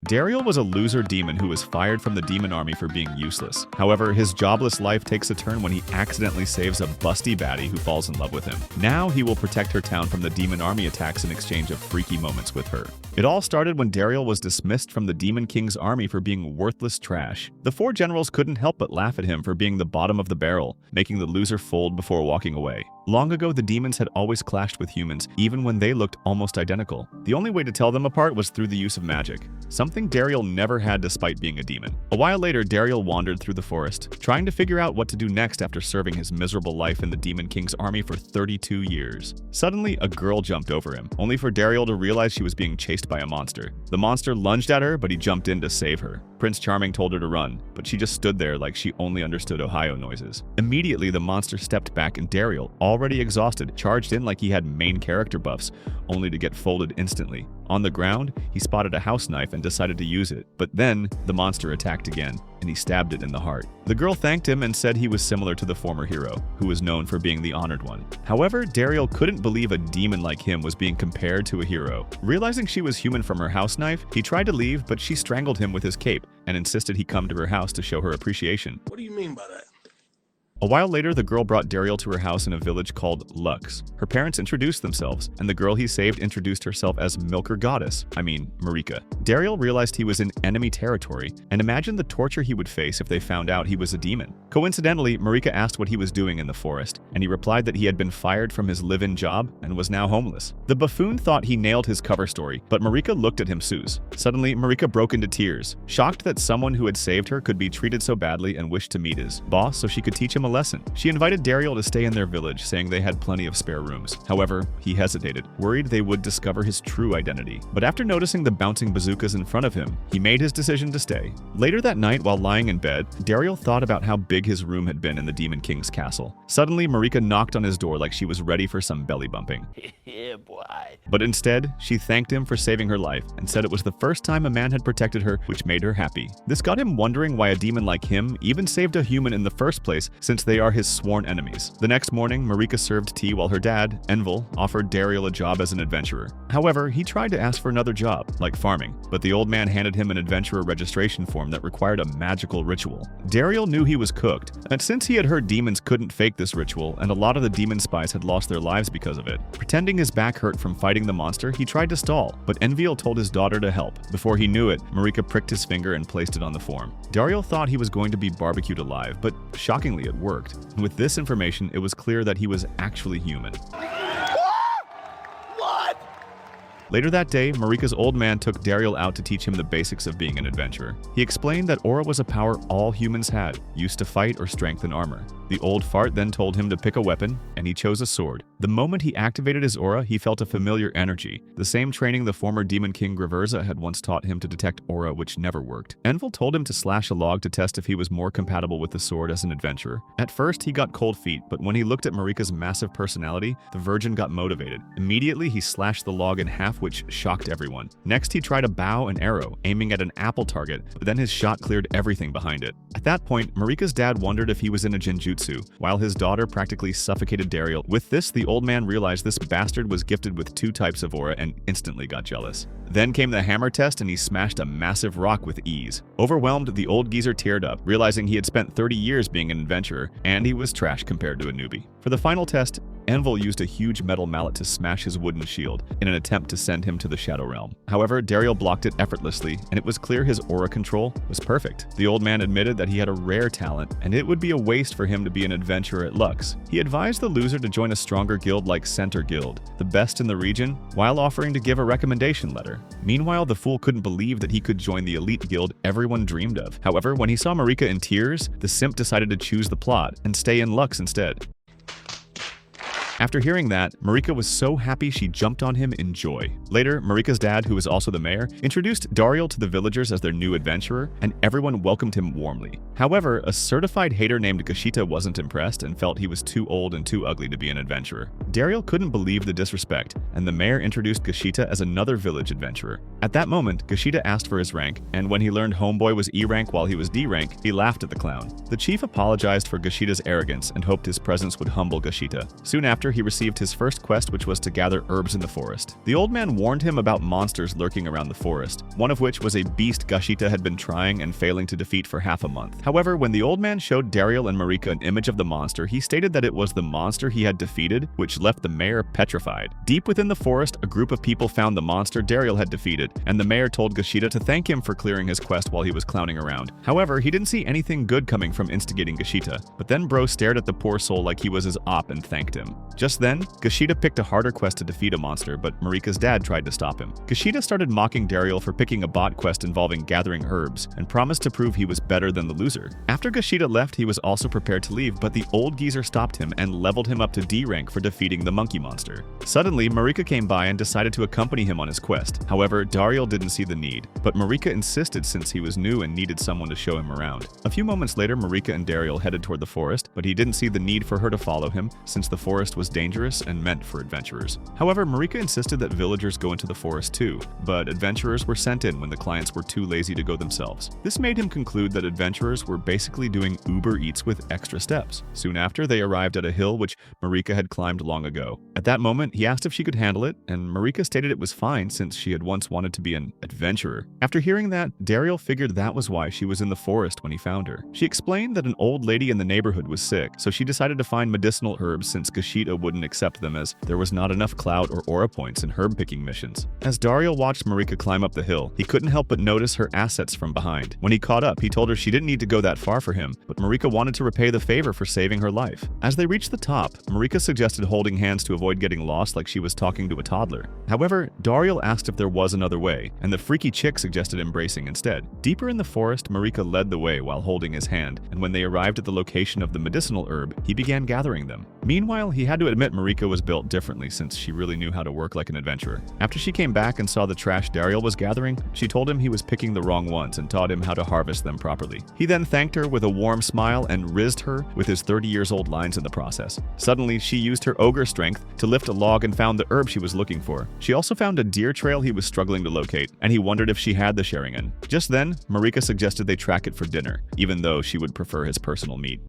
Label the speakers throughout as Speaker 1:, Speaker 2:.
Speaker 1: Dariel was a loser demon who was fired from the demon army for being useless. However, his jobless life takes a turn when he accidentally saves a busty baddie who falls in love with him. Now he will protect her town from the demon army attacks in exchange of freaky moments with her. It all started when Dariel was dismissed from the Demon King's army for being worthless trash. The four generals couldn't help but laugh at him for being the bottom of the barrel, making the loser fold before walking away. Long ago, the demons had always clashed with humans, even when they looked almost identical. The only way to tell them apart was through the use of magic, something Dariel never had despite being a demon. A while later, Dariel wandered through the forest, trying to figure out what to do next after serving his miserable life in the Demon King's army for 32 years. Suddenly, a girl jumped over him, only for Dariel to realize she was being chased by a monster. The monster lunged at her, but he jumped in to save her. Prince Charming told her to run, but she just stood there like she only understood Ohio noises. Immediately, the monster stepped back and Dariel, already exhausted, charged in like he had main character buffs, only to get folded instantly. On the ground, he spotted a house knife and decided to use it, but then the monster attacked again, and he stabbed it in the heart. The girl thanked him and said he was similar to the former hero, who was known for being the honored one. However, Dariel couldn't believe a demon like him was being compared to a hero. Realizing she was human from her house knife, he tried to leave, but she strangled him with his cape and insisted he come to her house to show her appreciation.
Speaker 2: What do you mean by that?
Speaker 1: A while later, the girl brought Dariel to her house in a village called Lux. Her parents introduced themselves, and the girl he saved introduced herself as Milker Goddess, Marika. Dariel realized he was in enemy territory, and imagined the torture he would face if they found out he was a demon. Coincidentally, Marika asked what he was doing in the forest, and he replied that he had been fired from his live-in job and was now homeless. The buffoon thought he nailed his cover story, but Marika looked at him Suze. Suddenly, Marika broke into tears, shocked that someone who had saved her could be treated so badly and wished to meet his boss so she could teach him a lesson. She invited Dariel to stay in their village, saying they had plenty of spare rooms. However, he hesitated, worried they would discover his true identity. But after noticing the bouncing bazookas in front of him, he made his decision to stay. Later that night, while lying in bed, Dariel thought about how big his room had been in the Demon King's castle. Suddenly, Marika knocked on his door like she was ready for some belly bumping.
Speaker 2: Yeah, boy.
Speaker 1: But instead, she thanked him for saving her life and said it was the first time a man had protected her, which made her happy. This got him wondering why a demon like him even saved a human in the first place, since they are his sworn enemies. The next morning, Marika served tea while her dad, Envel, offered Dariel a job as an adventurer. However, he tried to ask for another job, like farming, but the old man handed him an adventurer registration form that required a magical ritual. Dariel knew he was cooked, and since he had heard demons couldn't fake this ritual, and a lot of the demon spies had lost their lives because of it. Pretending his back hurt from fighting the monster, he tried to stall, but Envel told his daughter to help. Before he knew it, Marika pricked his finger and placed it on the form. Dariel thought he was going to be barbecued alive, but shockingly it worked. And with this information, it was clear that he was actually human. Later that day, Marika's old man took Dariel out to teach him the basics of being an adventurer. He explained that aura was a power all humans had, used to fight or strengthen armor. The old fart then told him to pick a weapon, and he chose a sword. The moment he activated his aura, he felt a familiar energy, the same training the former Demon King Graverza had once taught him to detect aura, which never worked. Envel told him to slash a log to test if he was more compatible with the sword as an adventurer. At first, he got cold feet, but when he looked at Marika's massive personality, the virgin got motivated. Immediately, he slashed the log in half, which shocked everyone. Next, he tried a bow and arrow, aiming at an apple target, but then his shot cleared everything behind it. At that point, Marika's dad wondered if he was in a genjutsu, while his daughter practically suffocated Dariel. With this, the old man realized this bastard was gifted with 2 types of aura and instantly got jealous. Then came the hammer test, and he smashed a massive rock with ease. Overwhelmed, the old geezer teared up, realizing he had spent 30 years being an adventurer, and he was trash compared to a newbie. For the final test, Envel used a huge metal mallet to smash his wooden shield in an attempt to send him to the Shadow Realm. However, Dariel blocked it effortlessly, and it was clear his aura control was perfect. The old man admitted that he had a rare talent, and it would be a waste for him to be an adventurer at Lux. He advised the loser to join a stronger guild like Center Guild, the best in the region, while offering to give a recommendation letter. Meanwhile, the fool couldn't believe that he could join the elite guild everyone dreamed of. However, when he saw Marika in tears, the simp decided to choose the plot and stay in Lux instead. After hearing that, Marika was so happy she jumped on him in joy. Later, Marika's dad, who was also the mayor, introduced Dariel to the villagers as their new adventurer, and everyone welcomed him warmly. However, a certified hater named Gashita wasn't impressed and felt he was too old and too ugly to be an adventurer. Dariel couldn't believe the disrespect, and the mayor introduced Gashita as another village adventurer. At that moment, Gashita asked for his rank, and when he learned Homeboy was E rank while he was D rank, he laughed at the clown. The chief apologized for Gashita's arrogance and hoped his presence would humble Gashita. Soon after, after, he received his first quest, which was to gather herbs in the forest. The old man warned him about monsters lurking around the forest, one of which was a beast Gashita had been trying and failing to defeat for half a month. However, when the old man showed Daryl and Marika an image of the monster, he stated that it was the monster he had defeated, which left the mayor petrified. Deep within the forest, a group of people found the monster Daryl had defeated, and the mayor told Gashita to thank him for clearing his quest while he was clowning around. However, he didn't see anything good coming from instigating Gashita, but then Bro stared at the poor soul like he was his op and thanked him. Just then, Gashita picked a harder quest to defeat a monster, but Marika's dad tried to stop him. Gashita started mocking Daryl for picking a bot quest involving gathering herbs, and promised to prove he was better than the loser. After Gashita left, he was also prepared to leave, but the old geezer stopped him and leveled him up to D rank for defeating the monkey monster. Suddenly, Marika came by and decided to accompany him on his quest. However, Daryl didn't see the need, but Marika insisted since he was new and needed someone to show him around. A few moments later, Marika and Daryl headed toward the forest, but he didn't see the need for her to follow him since the forest was dangerous and meant for adventurers. However, Marika insisted that villagers go into the forest too, but adventurers were sent in when the clients were too lazy to go themselves. This made him conclude that adventurers were basically doing Uber Eats with extra steps. Soon after, they arrived at a hill which Marika had climbed long ago. At that moment, he asked if she could handle it, and Marika stated it was fine since she had once wanted to be an adventurer. After hearing that, Daryl figured that was why she was in the forest when he found her. She explained that an old lady in the neighborhood was sick, so she decided to find medicinal herbs since Gashita wouldn't accept them as there was not enough clout or aura points in herb picking missions. As Daryl watched Marika climb up the hill, he couldn't help but notice her assets from behind. When he caught up, he told her she didn't need to go that far for him, but Marika wanted to repay the favor for saving her life. As they reached the top, Marika suggested holding hands to avoid getting lost like she was talking to a toddler. However, Daryl asked if there was another way, and the freaky chick suggested embracing instead. Deeper in the forest, Marika led the way while holding his hand, and when they arrived at the location of the medicinal herb, he began gathering them. Meanwhile, he had to admit Marika was built differently since she really knew how to work like an adventurer. After she came back and saw the trash Daryl was gathering, she told him he was picking the wrong ones and taught him how to harvest them properly. He then thanked her with a warm smile and rizzed her with his 30-years-old lines in the process. Suddenly, she used her ogre strength to lift a log and found the herb she was looking for. She also found a deer trail he was struggling to locate, and he wondered if she had the Sharingan. Just then, Marika suggested they track it for dinner, even though she would prefer his personal meat.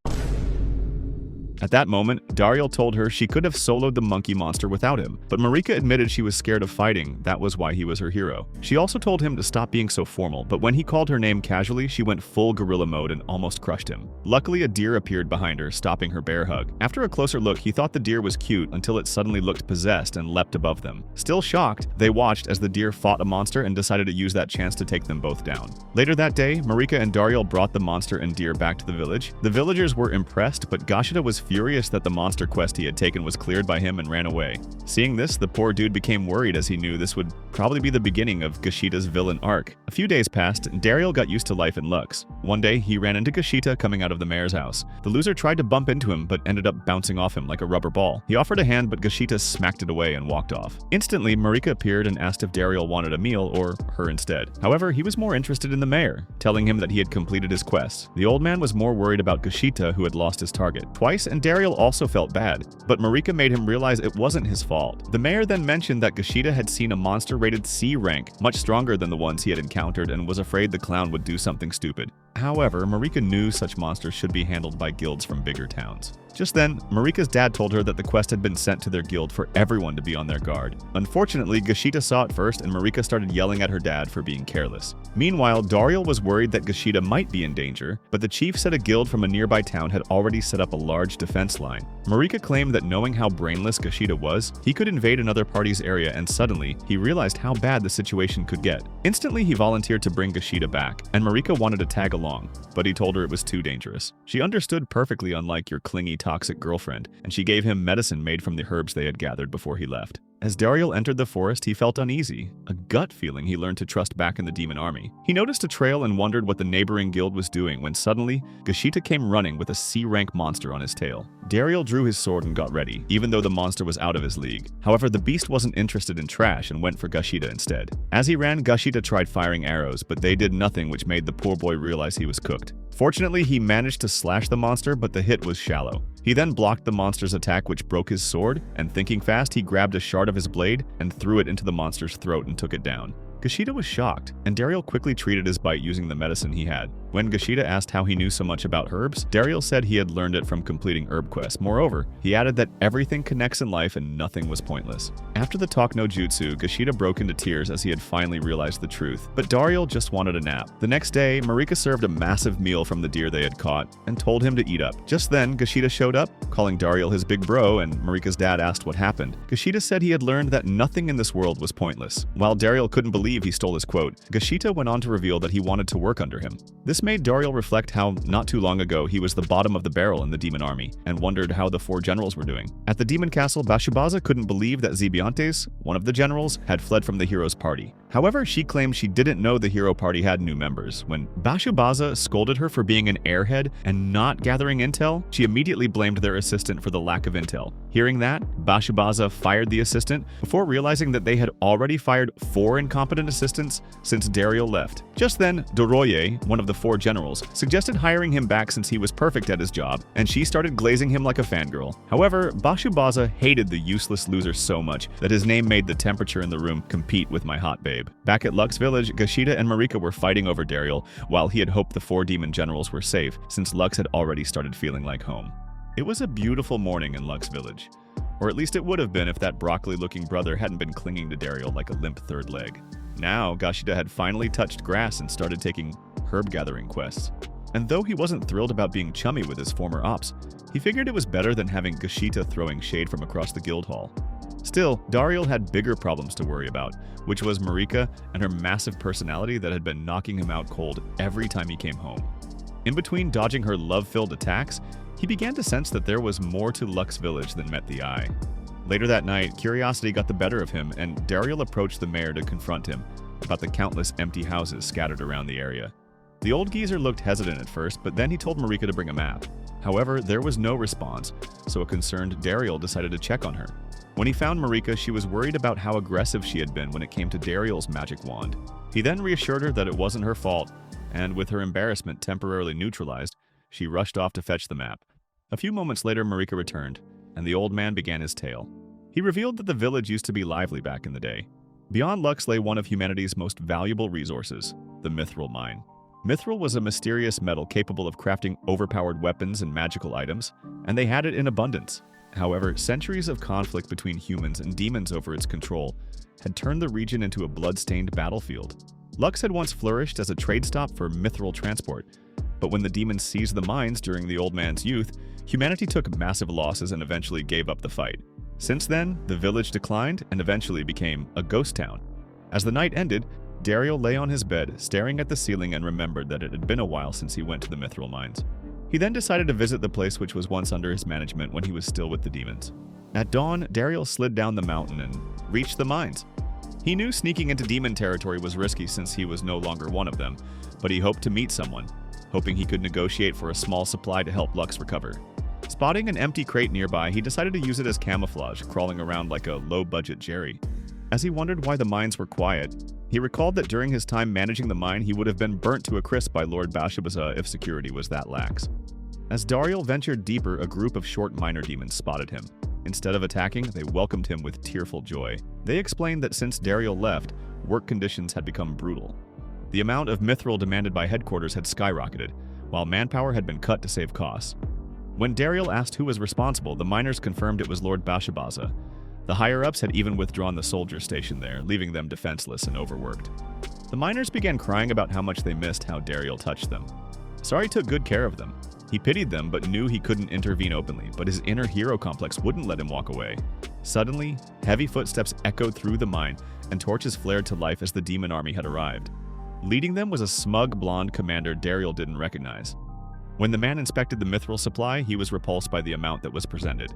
Speaker 1: At that moment, Daryl told her she could have soloed the monkey monster without him, but Marika admitted she was scared of fighting. That was why he was her hero. She also told him to stop being so formal, but when he called her name casually, she went full gorilla mode and almost crushed him. Luckily, a deer appeared behind her, stopping her bear hug. After a closer look, he thought the deer was cute until it suddenly looked possessed and leapt above them. Still shocked, they watched as the deer fought a monster and decided to use that chance to take them both down. Later that day, Marika and Daryl brought the monster and deer back to the village. The villagers were impressed, but Gashita was furious that the monster quest he had taken was cleared by him and ran away. Seeing this, the poor dude became worried as he knew this would probably be the beginning of Gashita's villain arc. A few days passed, and Daryl got used to life in Lux. One day, he ran into Gashita coming out of the mayor's house. The loser tried to bump into him, but ended up bouncing off him like a rubber ball. He offered a hand, but Gashita smacked it away and walked off. Instantly, Marika appeared and asked if Daryl wanted a meal or her instead. However, he was more interested in the mayor, telling him that he had completed his quest. The old man was more worried about Gashita, who had lost his target twice, and Daryl also felt bad, but Marika made him realize it wasn't his fault. The mayor then mentioned that Gashita had seen a monster rated C rank, much stronger than the ones he had encountered, and was afraid the clown would do something stupid. However, Marika knew such monsters should be handled by guilds from bigger towns. Just then, Marika's dad told her that the quest had been sent to their guild for everyone to be on their guard. Unfortunately, Gashita saw it first and Marika started yelling at her dad for being careless. Meanwhile, Daryl was worried that Gashita might be in danger, but the chief said a guild from a nearby town had already set up a large defense line. Marika claimed that knowing how brainless Gashita was, he could invade another party's area, and suddenly, he realized how bad the situation could get. Instantly, he volunteered to bring Gashita back, and Marika wanted to tag along, but he told her it was too dangerous. She understood perfectly, unlike your clingy, toxic girlfriend, and she gave him medicine made from the herbs they had gathered before he left. As Daryl entered the forest, he felt uneasy, a gut feeling he learned to trust back in the demon army. He noticed a trail and wondered what the neighboring guild was doing when suddenly, Gashita came running with a C-rank monster on his tail. Daryl drew his sword and got ready, even though the monster was out of his league. However, the beast wasn't interested in trash and went for Gashita instead. As he ran, Gashita tried firing arrows, but they did nothing, which made the poor boy realize he was cooked. Fortunately, he managed to slash the monster, but the hit was shallow. He then blocked the monster's attack, which broke his sword, and thinking fast, he grabbed a shard of his blade and threw it into the monster's throat and took it down. Gashida was shocked, and Dariel quickly treated his bite using the medicine he had. When Gashida asked how he knew so much about herbs, Dariel said he had learned it from completing herb quests. Moreover, he added that everything connects in life and nothing was pointless. After the talk no jutsu, Gashida broke into tears as he had finally realized the truth, but Dariel just wanted a nap. The next day, Marika served a massive meal from the deer they had caught and told him to eat up. Just then, Gashida showed up, calling Dariel his big bro, and Marika's dad asked what happened. Gashida said he had learned that nothing in this world was pointless. While Dariel couldn't believe he stole his quote, Gashida went on to reveal that he wanted to work under him. This made Dariel reflect how, not too long ago, he was the bottom of the barrel in the demon army, and wondered how the 4 generals were doing. At the demon castle, Bashubaza couldn't believe that Zeontes, one of the generals, had fled from the hero's party. However, she claimed she didn't know the hero party had new members. When Bashubaza scolded her for being an airhead and not gathering intel, she immediately blamed their assistant for the lack of intel. Hearing that, Bashubaza fired the assistant before realizing that they had already fired 4 incompetent assistants since Dariel left. Just then, Doroye, one of the 4 generals, suggested hiring him back since he was perfect at his job, and she started glazing him like a fangirl. However, Bashubaza hated the useless loser so much that his name made the temperature in the room compete with my hot babe. Back at Lux Village, Gashida and Marika were fighting over Dariel, while he had hoped the 4 demon generals were safe, since Lux had already started feeling like home. It was a beautiful morning in Lux Village. Or at least it would have been if that broccoli-looking brother hadn't been clinging to Dariel like a limp third leg. Now, Gashida had finally touched grass and started taking herb-gathering quests. And though he wasn't thrilled about being chummy with his former ops, he figured it was better than having Gashida throwing shade from across the guild hall. Still, Dariel had bigger problems to worry about, which was Marika and her massive personality that had been knocking him out cold every time he came home. In between dodging her love-filled attacks, he began to sense that there was more to Lux Village than met the eye. Later that night, curiosity got the better of him, and Dariel approached the mayor to confront him about the countless empty houses scattered around the area. The old geezer looked hesitant at first, but then he told Marika to bring a map. However, there was no response, so a concerned Dariel decided to check on her. When he found Marika, she was worried about how aggressive she had been when it came to Dariel's magic wand. He then reassured her that it wasn't her fault, and with her embarrassment temporarily neutralized, she rushed off to fetch the map. A few moments later, Marika returned, and the old man began his tale. He revealed that the village used to be lively back in the day. Beyond Lux lay one of humanity's most valuable resources, the Mithril mine. Mithril was a mysterious metal capable of crafting overpowered weapons and magical items, and they had it in abundance. However, centuries of conflict between humans and demons over its control had turned the region into a blood-stained battlefield. Lux had once flourished as a trade stop for mithril transport, but when the demons seized the mines during the old man's youth, humanity took massive losses and eventually gave up the fight. Since then, the village declined and eventually became a ghost town. As the night ended, Dariel lay on his bed, staring at the ceiling, and remembered that it had been a while since he went to the mithril mines. He then decided to visit the place which was once under his management when he was still with the demons. At dawn, Dariel slid down the mountain and reached the mines. He knew sneaking into demon territory was risky since he was no longer one of them, but he hoped to meet someone, hoping he could negotiate for a small supply to help Lux recover. Spotting an empty crate nearby, he decided to use it as camouflage, crawling around like a low-budget Jerry. As he wondered why the mines were quiet, he recalled that during his time managing the mine, he would have been burnt to a crisp by Lord Bashubaza if security was that lax. As Dariel ventured deeper, a group of short miner demons spotted him. Instead of attacking, they welcomed him with tearful joy. They explained that since Dariel left, work conditions had become brutal. The amount of mithril demanded by headquarters had skyrocketed, while manpower had been cut to save costs. When Dariel asked who was responsible, the miners confirmed it was Lord Bashubaza. The higher-ups had even withdrawn the soldiers stationed there, leaving them defenseless and overworked. The miners began crying about how much they missed how Dariel touched them. Sari took good care of them. He pitied them but knew he couldn't intervene openly, but his inner hero complex wouldn't let him walk away. Suddenly, heavy footsteps echoed through the mine, and torches flared to life as the demon army had arrived. Leading them was a smug blonde commander Dariel didn't recognize. When the man inspected the mithril supply, he was repulsed by the amount that was presented.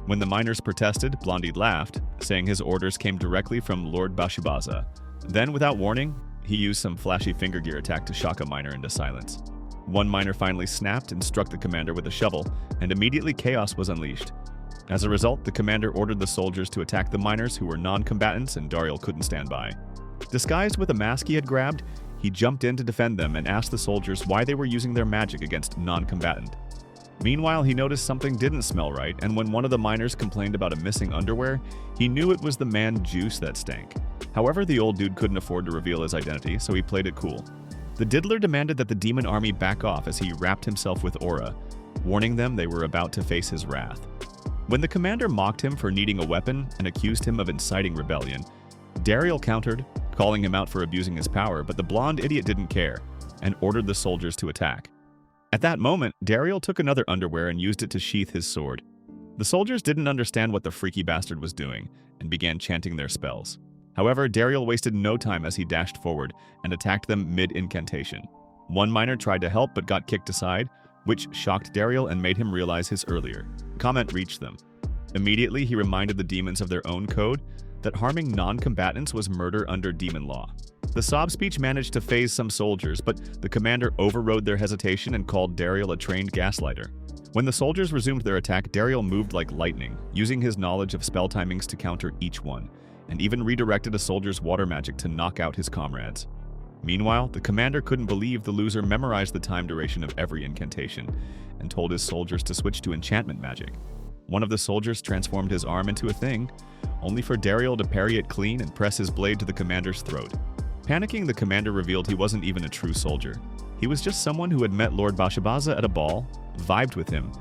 Speaker 1: When the miners protested, Blondie laughed, saying his orders came directly from Lord Bashubaza. Then, without warning, he used some flashy finger gear attack to shock a miner into silence. One miner finally snapped and struck the commander with a shovel, and immediately chaos was unleashed. As a result, the commander ordered the soldiers to attack the miners who were non-combatants, and Dariel couldn't stand by. Disguised with a mask he had grabbed, he jumped in to defend them and asked the soldiers why they were using their magic against non-combatant. Meanwhile, he noticed something didn't smell right, and when one of the miners complained about a missing underwear, he knew it was the man Juice that stank. However, the old dude couldn't afford to reveal his identity, so he played it cool. The diddler demanded that the demon army back off as he wrapped himself with aura, warning them they were about to face his wrath. When the commander mocked him for needing a weapon and accused him of inciting rebellion, Dariel countered, calling him out for abusing his power, but the blonde idiot didn't care and ordered the soldiers to attack. At that moment, Dariel took another underwear and used it to sheath his sword. The soldiers didn't understand what the freaky bastard was doing and began chanting their spells. However, Dariel wasted no time as he dashed forward and attacked them mid-incantation. One miner tried to help but got kicked aside, which shocked Dariel and made him realize his earlier comment reached them. Immediately, he reminded the demons of their own code, that harming non-combatants was murder under demon law. The sob speech managed to phase some soldiers, but the commander overrode their hesitation and called Dariel a trained gaslighter. When the soldiers resumed their attack, Dariel moved like lightning, using his knowledge of spell timings to counter each one, and even redirected a soldier's water magic to knock out his comrades. Meanwhile, the commander couldn't believe the loser memorized the time duration of every incantation and told his soldiers to switch to enchantment magic. One of the soldiers transformed his arm into a thing, only for Dariel to parry it clean and press his blade to the commander's throat. Panicking, the commander revealed he wasn't even a true soldier. He was just someone who had met Lord Bashabaza at a ball, vibed with him,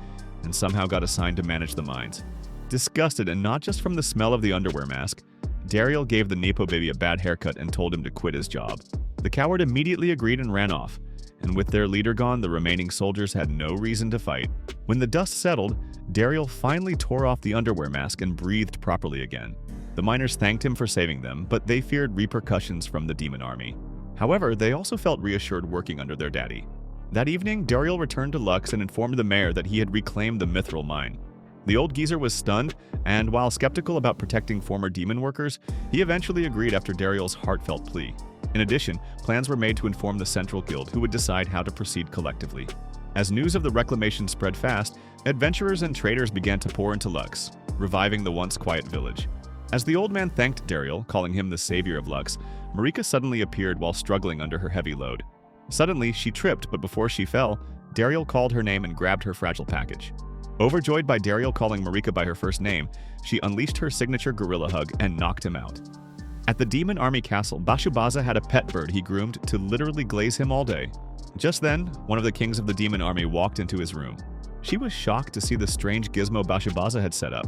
Speaker 1: and somehow got assigned to manage the mines. Disgusted, and not just from the smell of the underwear mask, Dariel gave the Nepo baby a bad haircut and told him to quit his job. The coward immediately agreed and ran off, and with their leader gone, the remaining soldiers had no reason to fight. When the dust settled, Dariel finally tore off the underwear mask and breathed properly again. The miners thanked him for saving them, but they feared repercussions from the demon army. However, they also felt reassured working under their daddy. That evening, Dariel returned to Lux and informed the mayor that he had reclaimed the Mithril mine. The old geezer was stunned, and while skeptical about protecting former demon workers, he eventually agreed after Dariel's heartfelt plea. In addition, plans were made to inform the Central Guild, who would decide how to proceed collectively. As news of the reclamation spread fast, adventurers and traders began to pour into Lux, reviving the once quiet village. As the old man thanked Dariel, calling him the savior of Lux, Marika suddenly appeared while struggling under her heavy load. Suddenly, she tripped, but before she fell, Dariel called her name and grabbed her fragile package. Overjoyed by Dariel calling Marika by her first name, she unleashed her signature gorilla hug and knocked him out. At the Demon Army Castle, Bashabaza had a pet bird he groomed to literally glaze him all day. Just then, one of the kings of the Demon Army walked into his room. She was shocked to see the strange gizmo Bashabaza had set up,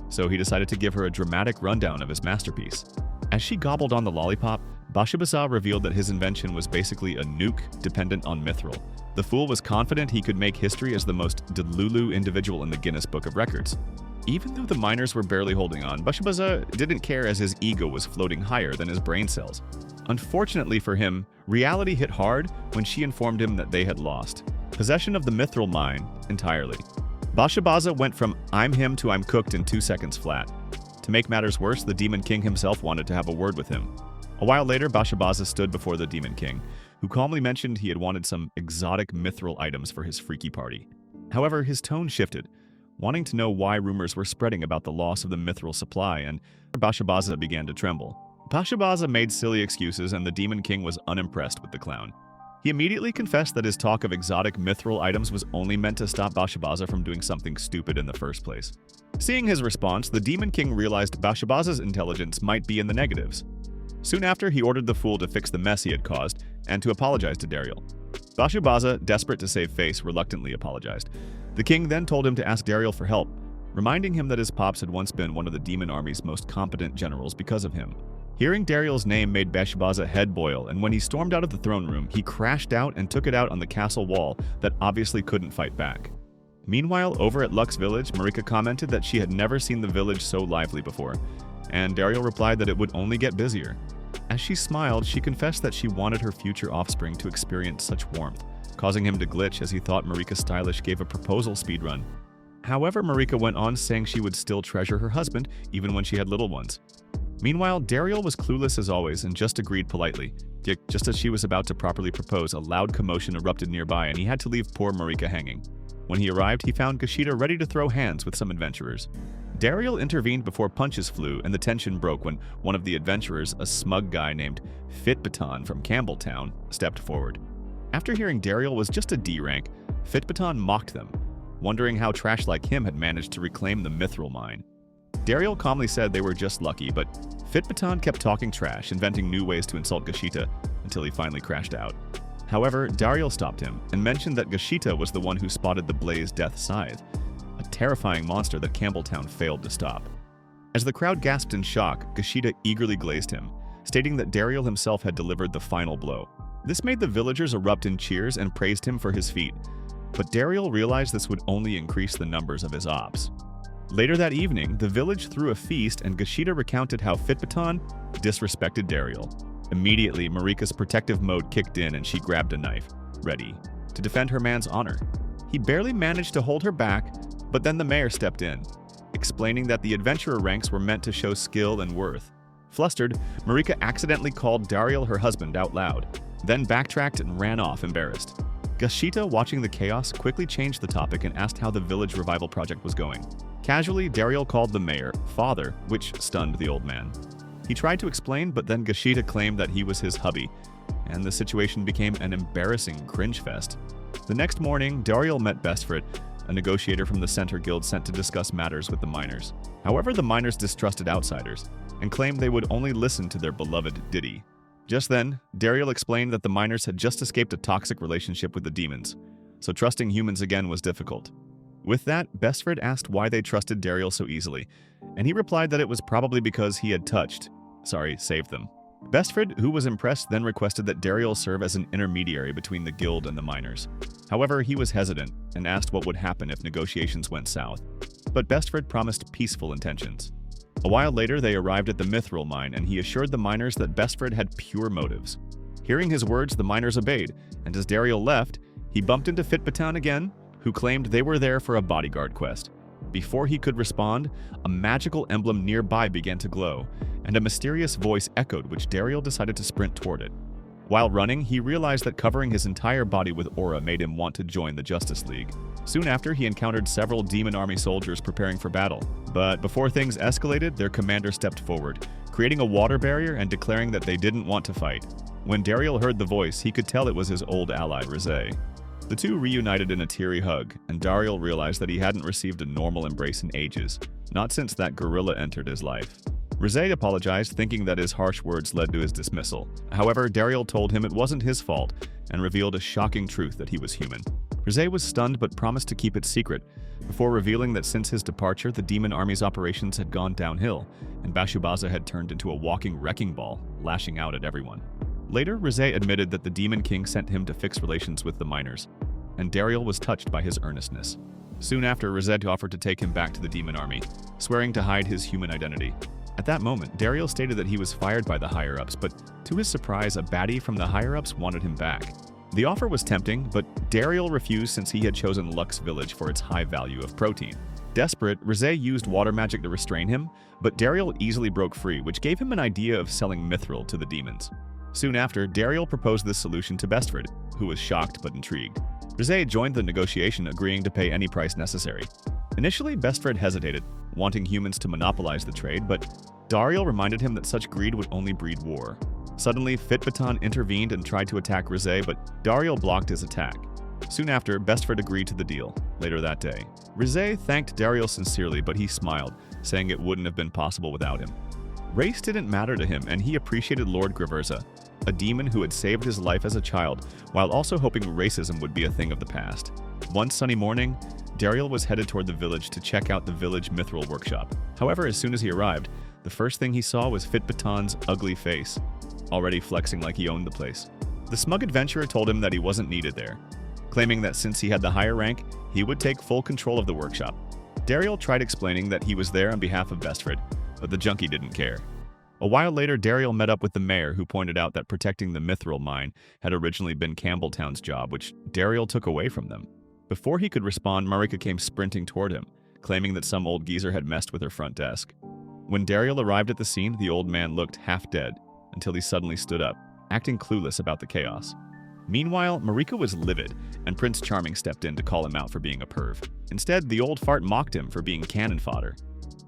Speaker 1: so he decided to give her a dramatic rundown of his masterpiece. As she gobbled on the lollipop, Bashabaza revealed that his invention was basically a nuke dependent on Mithril. The fool was confident he could make history as the most delulu individual in the Guinness Book of Records. Even though the miners were barely holding on, Bashabaza didn't care as his ego was floating higher than his brain cells. Unfortunately for him, reality hit hard when she informed him that they had lost possession of the Mithril mine entirely. Bashabaza went from "I'm him" to "I'm cooked" in 2 seconds flat. To make matters worse, the Demon King himself wanted to have a word with him. A while later, Bashabaza stood before the Demon King, who calmly mentioned he had wanted some exotic Mithril items for his freaky party. However, his tone shifted, wanting to know why rumors were spreading about the loss of the Mithril supply, and Bashabaza began to tremble. Bashabaza made silly excuses, and the Demon King was unimpressed with the clown. He immediately confessed that his talk of exotic Mithril items was only meant to stop Bashabaza from doing something stupid in the first place. Seeing his response, the Demon King realized Bashabaza's intelligence might be in the negatives. Soon after, he ordered the fool to fix the mess he had caused and to apologize to Dariel. Bashabaza, desperate to save face, reluctantly apologized. The king then told him to ask Dariel for help, reminding him that his pops had once been one of the Demon Army's most competent generals because of him. Hearing Dariel's name made Bashabaza head boil, and when he stormed out of the throne room, he crashed out and took it out on the castle wall that obviously couldn't fight back. Meanwhile, over at Lux Village, Marika commented that she had never seen the village so lively before, and Dariel replied that it would only get busier. As she smiled, she confessed that she wanted her future offspring to experience such warmth, causing him to glitch as he thought Marika Stylish gave a proposal speedrun. However, Marika went on saying she would still treasure her husband even when she had little ones. Meanwhile, Dariel was clueless as always and just agreed politely. Just as she was about to properly propose, a loud commotion erupted nearby and he had to leave poor Marika hanging. When he arrived, he found Kushida ready to throw hands with some adventurers. Dariel intervened before punches flew and the tension broke when one of the adventurers, a smug guy named Fitbaton from Campbell Town, stepped forward. After hearing Dariel was just a D rank, Fitbaton mocked them. wondering how trash like him had managed to reclaim the Mithril mine. Dariel calmly said they were just lucky, but Fitbaton kept talking trash, inventing new ways to insult Gashita until he finally crashed out. However, Dariel stopped him and mentioned that Gashita was the one who spotted the Blaze Death Scythe, a terrifying monster that Campbelltown failed to stop. As the crowd gasped in shock, Gashita eagerly glazed him, stating that Dariel himself had delivered the final blow. This made the villagers erupt in cheers and praised him for his feat, but Dariel realized this would only increase the numbers of his ops. Later that evening, the village threw a feast and Gashita recounted how Fitbaton disrespected Dariel. Immediately, Marika's protective mode kicked in and she grabbed a knife, ready to defend her man's honor. He barely managed to hold her back, but then the mayor stepped in, explaining that the adventurer ranks were meant to show skill and worth. Flustered, Marika accidentally called Dariel her husband out loud, then backtracked and ran off embarrassed. Gashita, watching the chaos, quickly changed the topic and asked how the village revival project was going. Casually, Dariel called the mayor father, which stunned the old man. He tried to explain, but then Gashita claimed that he was his hubby, and the situation became an embarrassing cringe fest. The next morning, Dariel met Bestfrit, a negotiator from the Center Guild sent to discuss matters with the miners. However, the miners distrusted outsiders and claimed they would only listen to their beloved Diddy. Just then, Dariel explained that the miners had just escaped a toxic relationship with the demons, so trusting humans again was difficult. With that, Bestford asked why they trusted Dariel so easily, and he replied that it was probably because he had saved them. Bestford, who was impressed, then requested that Dariel serve as an intermediary between the guild and the miners. However, he was hesitant and asked what would happen if negotiations went south, but Bestford promised peaceful intentions. A while later, they arrived at the Mithril mine, and he assured the miners that Bestford had pure motives. Hearing his words, the miners obeyed, and as Dariel left, he bumped into Fitbaton again, who claimed they were there for a bodyguard quest. Before he could respond, a magical emblem nearby began to glow, and a mysterious voice echoed, which Dariel decided to sprint toward it. While running, he realized that covering his entire body with aura made him want to join the Justice League. Soon after, he encountered several demon army soldiers preparing for battle. But before things escalated, their commander stepped forward, creating a water barrier and declaring that they didn't want to fight. When Dariel heard the voice, he could tell it was his old ally, Rizz. The two reunited in a teary hug, and Dariel realized that he hadn't received a normal embrace in ages, not since that gorilla entered his life. Rizz apologized, thinking that his harsh words led to his dismissal. However, Dariel told him it wasn't his fault and revealed a shocking truth that he was human. Rizz was stunned but promised to keep it secret, before revealing that since his departure, the demon army's operations had gone downhill, and Bashubaza had turned into a walking wrecking ball, lashing out at everyone. Later, Rizz admitted that the Demon King sent him to fix relations with the miners, and Dariel was touched by his earnestness. Soon after, Rizz offered to take him back to the demon army, swearing to hide his human identity. At that moment, Dariel stated that he was fired by the higher-ups, but to his surprise, a baddie from the higher-ups wanted him back. The offer was tempting, but Dariel refused since he had chosen Lux Village for its high value of protein. Desperate, Rizz used water magic to restrain him, but Dariel easily broke free, which gave him an idea of selling Mithril to the demons. Soon after, Dariel proposed this solution to Bestford, who was shocked but intrigued. Rizz joined the negotiation, agreeing to pay any price necessary. Initially, Bestford hesitated, wanting humans to monopolize the trade, but Dariel reminded him that such greed would only breed war. Suddenly, Fitbaton intervened and tried to attack Rizz, but Dariel blocked his attack. Soon after, Bestford agreed to the deal, later that day. Rizz thanked Dariel sincerely, but he smiled, saying it wouldn't have been possible without him. Race didn't matter to him, and he appreciated Lord Graverza, a demon who had saved his life as a child, while also hoping racism would be a thing of the past. One sunny morning, Dariel was headed toward the village to check out the village Mithril workshop. However, as soon as he arrived, the first thing he saw was Fitbaton's ugly face, already flexing like he owned the place. The smug adventurer told him that he wasn't needed there, claiming that since he had the higher rank, he would take full control of the workshop. Dariel tried explaining that he was there on behalf of Bestford, but the junkie didn't care. A while later, Dariel met up with the mayor, who pointed out that protecting the Mithril mine had originally been Campbelltown's job, which Dariel took away from them. Before he could respond, Marika came sprinting toward him, claiming that some old geezer had messed with her front desk. When Dariel arrived at the scene, the old man looked half dead, until he suddenly stood up, acting clueless about the chaos. Meanwhile, Marika was livid, and Prince Charming stepped in to call him out for being a perv. Instead, the old fart mocked him for being cannon fodder.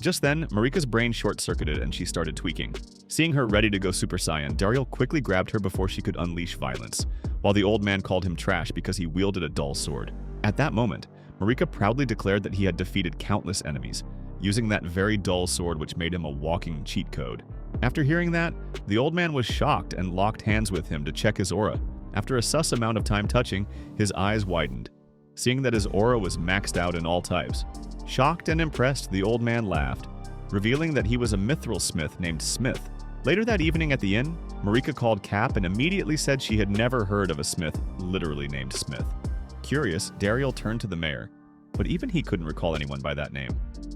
Speaker 1: Just then, Marika's brain short-circuited and she started tweaking. Seeing her ready to go Super Saiyan, Dariel quickly grabbed her before she could unleash violence, while the old man called him trash because he wielded a dull sword. At that moment, Marika proudly declared that he had defeated countless enemies, using that very dull sword which made him a walking cheat code. After hearing that, the old man was shocked and locked hands with him to check his aura. After a sus amount of time touching, his eyes widened, seeing that his aura was maxed out in all types. Shocked and impressed, the old man laughed, revealing that he was a Mithril smith named Smith. Later that evening at the inn, Marika called Cap and immediately said she had never heard of a smith literally named Smith. Curious, Dariel turned to the mayor, but even he couldn't recall anyone by that name.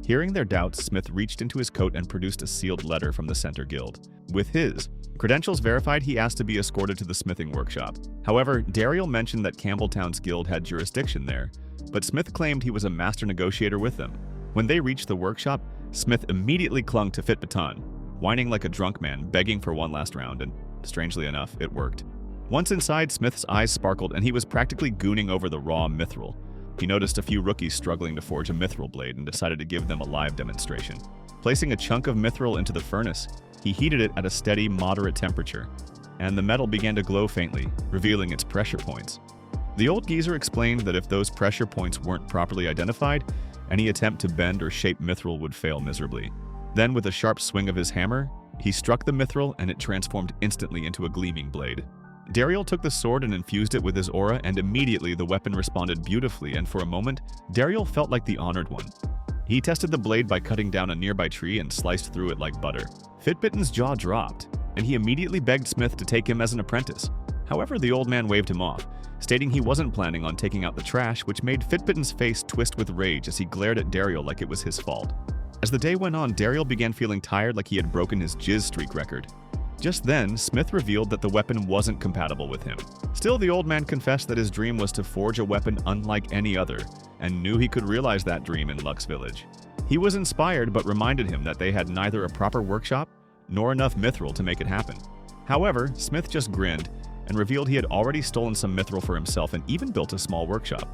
Speaker 1: Hearing their doubts, Smith reached into his coat and produced a sealed letter from the Center Guild. With his credentials verified, he asked to be escorted to the smithing workshop. However, Dariel mentioned that Campbelltown's guild had jurisdiction there, but Smith claimed he was a master negotiator with them. When they reached the workshop, Smith immediately clung to Fit Baton, whining like a drunk man, begging for one last round, and strangely enough, it worked. Once inside, Smith's eyes sparkled and he was practically gooning over the raw mithril. He noticed a few rookies struggling to forge a mithril blade and decided to give them a live demonstration. Placing a chunk of mithril into the furnace, he heated it at a steady, moderate temperature, and the metal began to glow faintly, revealing its pressure points. The old geezer explained that if those pressure points weren't properly identified, any attempt to bend or shape mithril would fail miserably. Then, with a sharp swing of his hammer, he struck the mithril and it transformed instantly into a gleaming blade. Dariel took the sword and infused it with his aura, and immediately the weapon responded beautifully, and for a moment, Dariel felt like the honored one. He tested the blade by cutting down a nearby tree and sliced through it like butter. Fitbitton's jaw dropped, and he immediately begged Smith to take him as an apprentice. However, the old man waved him off, stating he wasn't planning on taking out the trash, which made Fitbitton's face twist with rage as he glared at Dariel like it was his fault. As the day went on, Dariel began feeling tired, like he had broken his jizz streak record. Just then, Smith revealed that the weapon wasn't compatible with him. Still, the old man confessed that his dream was to forge a weapon unlike any other, and knew he could realize that dream in Lux Village. He was inspired, but reminded him that they had neither a proper workshop nor enough mithril to make it happen. However, Smith just grinned and revealed he had already stolen some mithril for himself and even built a small workshop.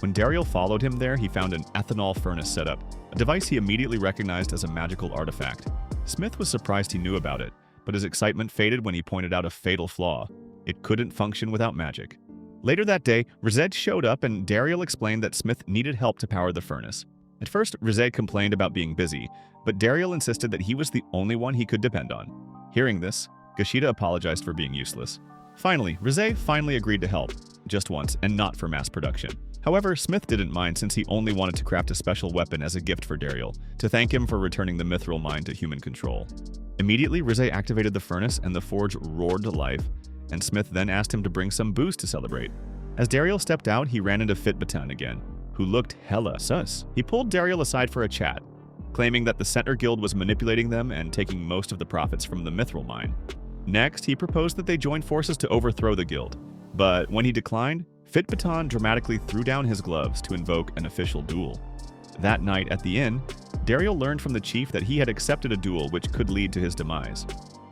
Speaker 1: When Dariel followed him there, he found an ethanol furnace setup, a device he immediately recognized as a magical artifact. Smith was surprised he knew about it, but his excitement faded when he pointed out a fatal flaw. It couldn't function without magic. Later that day, Rizz showed up and Dariel explained that Smith needed help to power the furnace. At first, Rizz complained about being busy, but Dariel insisted that he was the only one he could depend on. Hearing this, Gashida apologized for being useless. Finally, Rizz finally agreed to help, just once and not for mass production. However, Smith didn't mind since he only wanted to craft a special weapon as a gift for Dariel, to thank him for returning the mithril mine to human control. Immediately, Rizz activated the furnace and the forge roared to life, and Smith then asked him to bring some booze to celebrate. As Dariel stepped out, he ran into Fitbatan again, who looked hella sus. He pulled Dariel aside for a chat, claiming that the Center Guild was manipulating them and taking most of the profits from the mithril mine. Next, he proposed that they join forces to overthrow the guild, but when he declined, Fitbatan dramatically threw down his gloves to invoke an official duel. That night at the inn, Dariel learned from the chief that he had accepted a duel which could lead to his demise.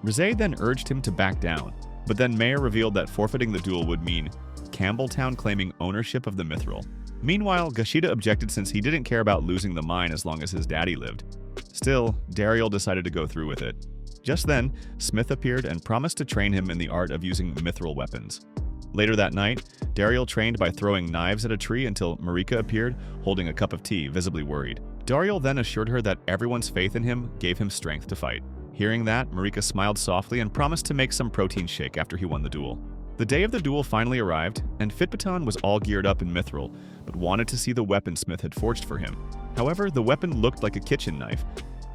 Speaker 1: Rizz then urged him to back down, but then Mayor revealed that forfeiting the duel would mean Campbelltown claiming ownership of the mithril. Meanwhile, Gashida objected since he didn't care about losing the mine as long as his daddy lived. Still, Dariel decided to go through with it. Just then, Smith appeared and promised to train him in the art of using mithril weapons. Later that night, Dariel trained by throwing knives at a tree until Marika appeared, holding a cup of tea, visibly worried. Dariel then assured her that everyone's faith in him gave him strength to fight. Hearing that, Marika smiled softly and promised to make some protein shake after he won the duel. The day of the duel finally arrived, and Fitbatan was all geared up in mithril, but wanted to see the weapon Smith had forged for him. However, the weapon looked like a kitchen knife,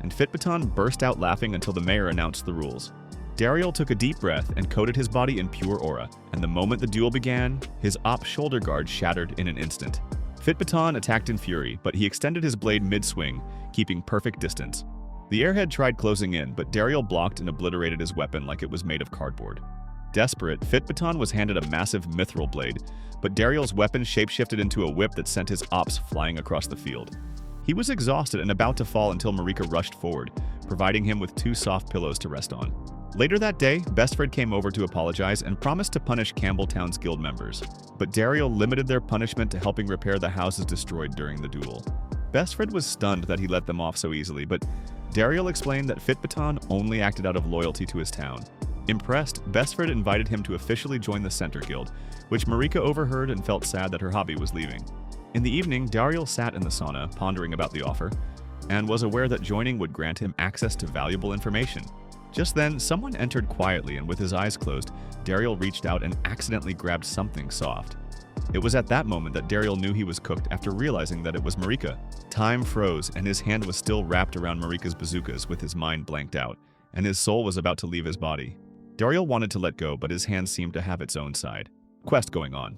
Speaker 1: and Fitbatan burst out laughing until the mayor announced the rules. Dariel took a deep breath and coated his body in pure aura, and the moment the duel began, his op shoulder guard shattered in an instant. Fitbatan attacked in fury, but he extended his blade mid-swing, keeping perfect distance. The airhead tried closing in, but Dariel blocked and obliterated his weapon like it was made of cardboard. Desperate, Fitbatan was handed a massive mithril blade, but Dariel's weapon shapeshifted into a whip that sent his ops flying across the field. He was exhausted and about to fall until Marika rushed forward, providing him with 2 soft pillows to rest on. Later that day, Bestfred came over to apologize and promised to punish Campbelltown's guild members, but Dariel limited their punishment to helping repair the houses destroyed during the duel. Bestfred was stunned that he let them off so easily, but Dariel explained that Fitbatan only acted out of loyalty to his town. Impressed, Bestfred invited him to officially join the Center Guild, which Marika overheard and felt sad that her hobby was leaving. In the evening, Dariel sat in the sauna, pondering about the offer, and was aware that joining would grant him access to valuable information. Just then, someone entered quietly, and with his eyes closed, Dariel reached out and accidentally grabbed something soft. It was at that moment that Dariel knew he was cooked after realizing that it was Marika. Time froze, and his hand was still wrapped around Marika's bazookas with his mind blanked out, and his soul was about to leave his body. Dariel wanted to let go, but his hand seemed to have its own side. Quest going on.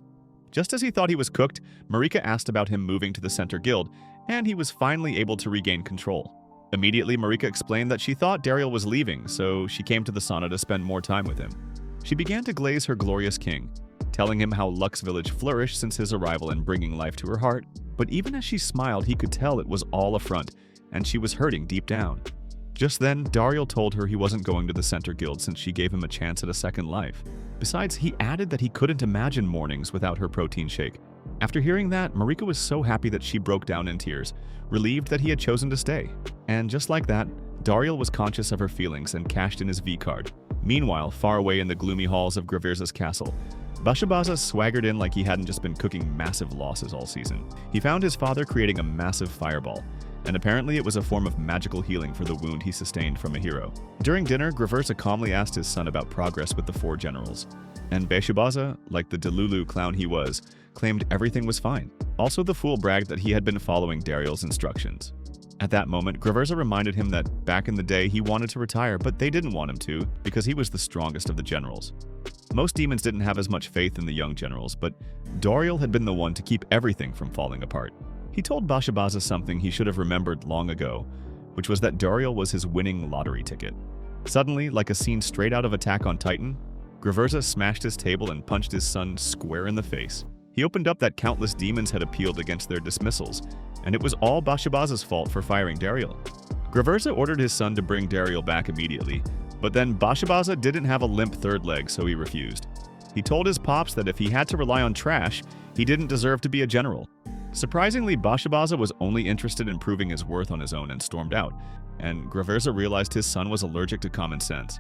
Speaker 1: Just as he thought he was cooked, Marika asked about him moving to the Center Guild, and he was finally able to regain control. Immediately, Marika explained that she thought Dariel was leaving, so she came to the sauna to spend more time with him. She began to glaze her glorious king, telling him how Lux Village flourished since his arrival and bringing life to her heart, but even as she smiled, he could tell it was all a front, and she was hurting deep down. Just then, Dariel told her he wasn't going to the Center Guild since she gave him a chance at a second life. Besides, he added that he couldn't imagine mornings without her protein shake. After hearing that, Marika was so happy that she broke down in tears, relieved that he had chosen to stay. And just like that, Dariel was conscious of her feelings and cashed in his V-card. Meanwhile, far away in the gloomy halls of Gravirza's castle, Bashabaza swaggered in like he hadn't just been cooking massive losses all season. He found his father creating a massive fireball, and apparently it was a form of magical healing for the wound he sustained from a hero. During dinner, Gravirza calmly asked his son about progress with the 4 generals, and Bashabaza, like the Delulu clown he was, claimed everything was fine. Also, the fool bragged that he had been following Dariel's instructions. At that moment, Gravirza reminded him that back in the day he wanted to retire, but they didn't want him to because he was the strongest of the generals. Most demons didn't have as much faith in the young generals, but Dariel had been the one to keep everything from falling apart. He told Bashabaza something he should have remembered long ago, which was that Dariel was his winning lottery ticket. Suddenly, like a scene straight out of Attack on Titan, Gravirza smashed his table and punched his son square in the face. He opened up that countless demons had appealed against their dismissals, and it was all Bashabaza's fault for firing Dariel. Gravirza ordered his son to bring Dariel back immediately, but then Bashabaza didn't have a limp third leg, so he refused. He told his pops that if he had to rely on trash, he didn't deserve to be a general. Surprisingly, Bashabaza was only interested in proving his worth on his own and stormed out, and Gravirza realized his son was allergic to common sense.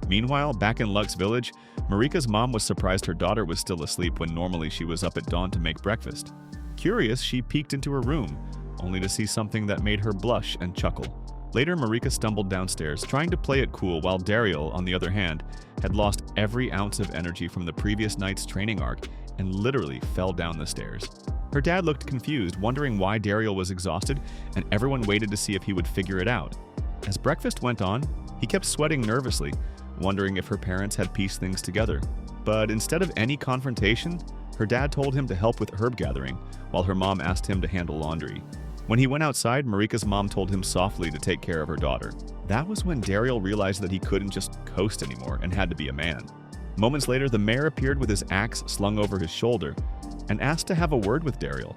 Speaker 1: Meanwhile, back in Lux Village, Marika's mom was surprised her daughter was still asleep when normally she was up at dawn to make breakfast. Curious, she peeked into her room, only to see something that made her blush and chuckle. Later, Marika stumbled downstairs, trying to play it cool, while Dariel, on the other hand, had lost every ounce of energy from the previous night's training arc and literally fell down the stairs. Her dad looked confused, wondering why Dariel was exhausted, and everyone waited to see if he would figure it out. As breakfast went on, he kept sweating nervously, wondering if her parents had pieced things together. But instead of any confrontation, her dad told him to help with herb gathering, while her mom asked him to handle laundry. When he went outside, Marika's mom told him softly to take care of her daughter. That was when Dariel realized that he couldn't just coast anymore and had to be a man. Moments later, the mayor appeared with his axe slung over his shoulder and asked to have a word with Dariel.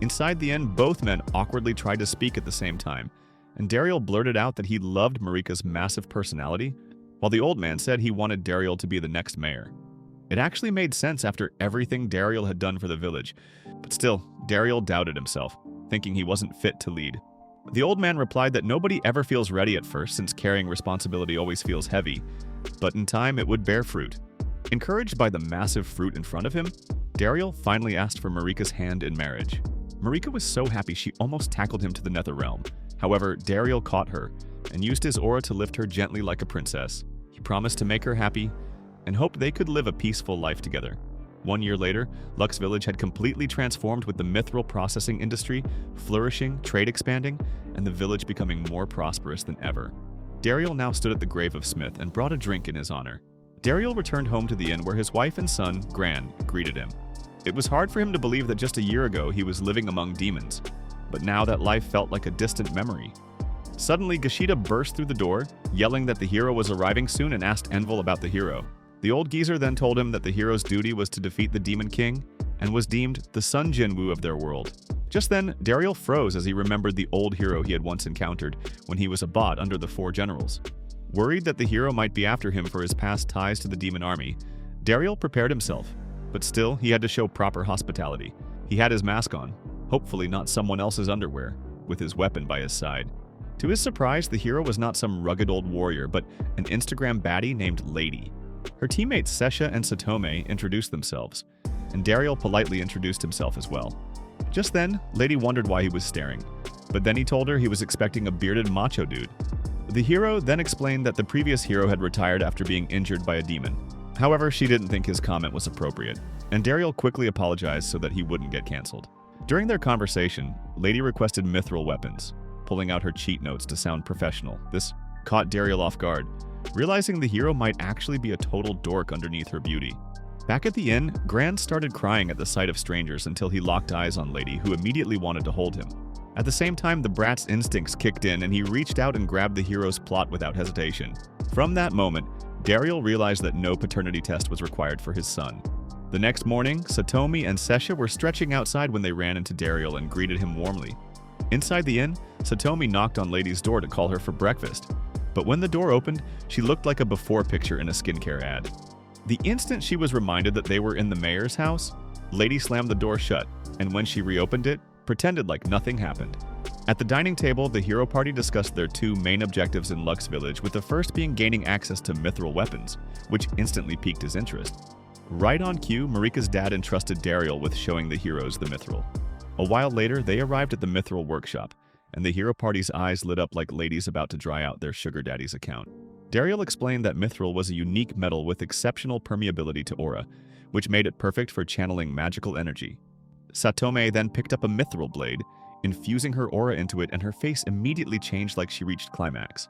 Speaker 1: Inside the inn, both men awkwardly tried to speak at the same time, and Dariel blurted out that he loved Marika's massive personality, while the old man said he wanted Dariel to be the next mayor. It actually made sense after everything Dariel had done for the village, but still, Dariel doubted himself, thinking he wasn't fit to lead. The old man replied that nobody ever feels ready at first since carrying responsibility always feels heavy, but in time it would bear fruit. Encouraged by the massive fruit in front of him, Dariel finally asked for Marika's hand in marriage. Marika was so happy she almost tackled him to the nether realm. However, Dariel caught her and used his aura to lift her gently like a princess. He promised to make her happy and hoped they could live a peaceful life together. 1 year later, Lux Village had completely transformed with the Mithril processing industry flourishing, trade expanding, and the village becoming more prosperous than ever. Dariel now stood at the grave of Smith and brought a drink in his honor. Dariel returned home to the inn where his wife and son, Gran, greeted him. It was hard for him to believe that just a year ago he was living among demons, but now that life felt like a distant memory. Suddenly, Gashida burst through the door, yelling that the hero was arriving soon and asked Envel about the hero. The old geezer then told him that the hero's duty was to defeat the Demon King and was deemed the Sun Jinwoo of their world. Just then, Dariel froze as he remembered the old hero he had once encountered when he was a bot under the 4 generals. Worried that the hero might be after him for his past ties to the demon army, Dariel prepared himself, but still he had to show proper hospitality. He had his mask on, hopefully not someone else's underwear, with his weapon by his side. To his surprise, the hero was not some rugged old warrior, but an Instagram baddie named Lady. Her teammates Sesha and Satome introduced themselves, and Dariel politely introduced himself as well. Just then, Lady wondered why he was staring, but then he told her he was expecting a bearded macho dude. The hero then explained that the previous hero had retired after being injured by a demon. However, she didn't think his comment was appropriate, and Dariel quickly apologized so that he wouldn't get cancelled. During their conversation, Lady requested mithril weapons, pulling out her cheat notes to sound professional. This caught Dariel off guard, realizing the hero might actually be a total dork underneath her beauty. Back at the inn, Grand started crying at the sight of strangers until he locked eyes on Lady, who immediately wanted to hold him. At the same time, the brat's instincts kicked in and he reached out and grabbed the hero's plot without hesitation. From that moment, Dariel realized that no paternity test was required for his son. The next morning, Satomi and Sesha were stretching outside when they ran into Dariel and greeted him warmly. Inside the inn, Satomi knocked on Lady's door to call her for breakfast. But when the door opened, she looked like a before picture in a skincare ad. The instant she was reminded that they were in the mayor's house, Lady slammed the door shut, and when she reopened it, pretended like nothing happened. At the dining table, the hero party discussed their two main objectives in Lux Village, with the first being gaining access to mithril weapons, which instantly piqued his interest. Right on cue, Marika's dad entrusted Dariel with showing the heroes the mithril. A while later, they arrived at the mithril workshop, and the hero party's eyes lit up like ladies about to dry out their sugar daddy's account. Dariel explained that mithril was a unique metal with exceptional permeability to aura, which made it perfect for channeling magical energy. Satome then picked up a mithril blade, infusing her aura into it, and her face immediately changed like she reached climax.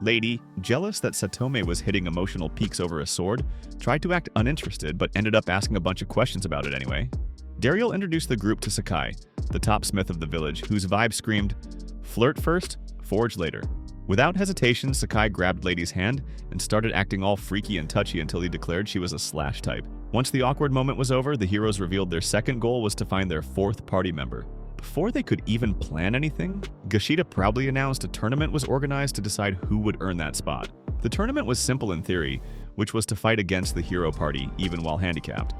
Speaker 1: Lady, jealous that Satome was hitting emotional peaks over a sword, tried to act uninterested but ended up asking a bunch of questions about it anyway. Dariel introduced the group to Sakai, the top smith of the village, whose vibe screamed, "Flirt first, forge later." Without hesitation, Sakai grabbed Lady's hand and started acting all freaky and touchy until he declared she was a slash type. Once the awkward moment was over, the heroes revealed their second goal was to find their fourth party member. Before they could even plan anything, Gashida proudly announced a tournament was organized to decide who would earn that spot. The tournament was simple in theory, which was to fight against the hero party even while handicapped.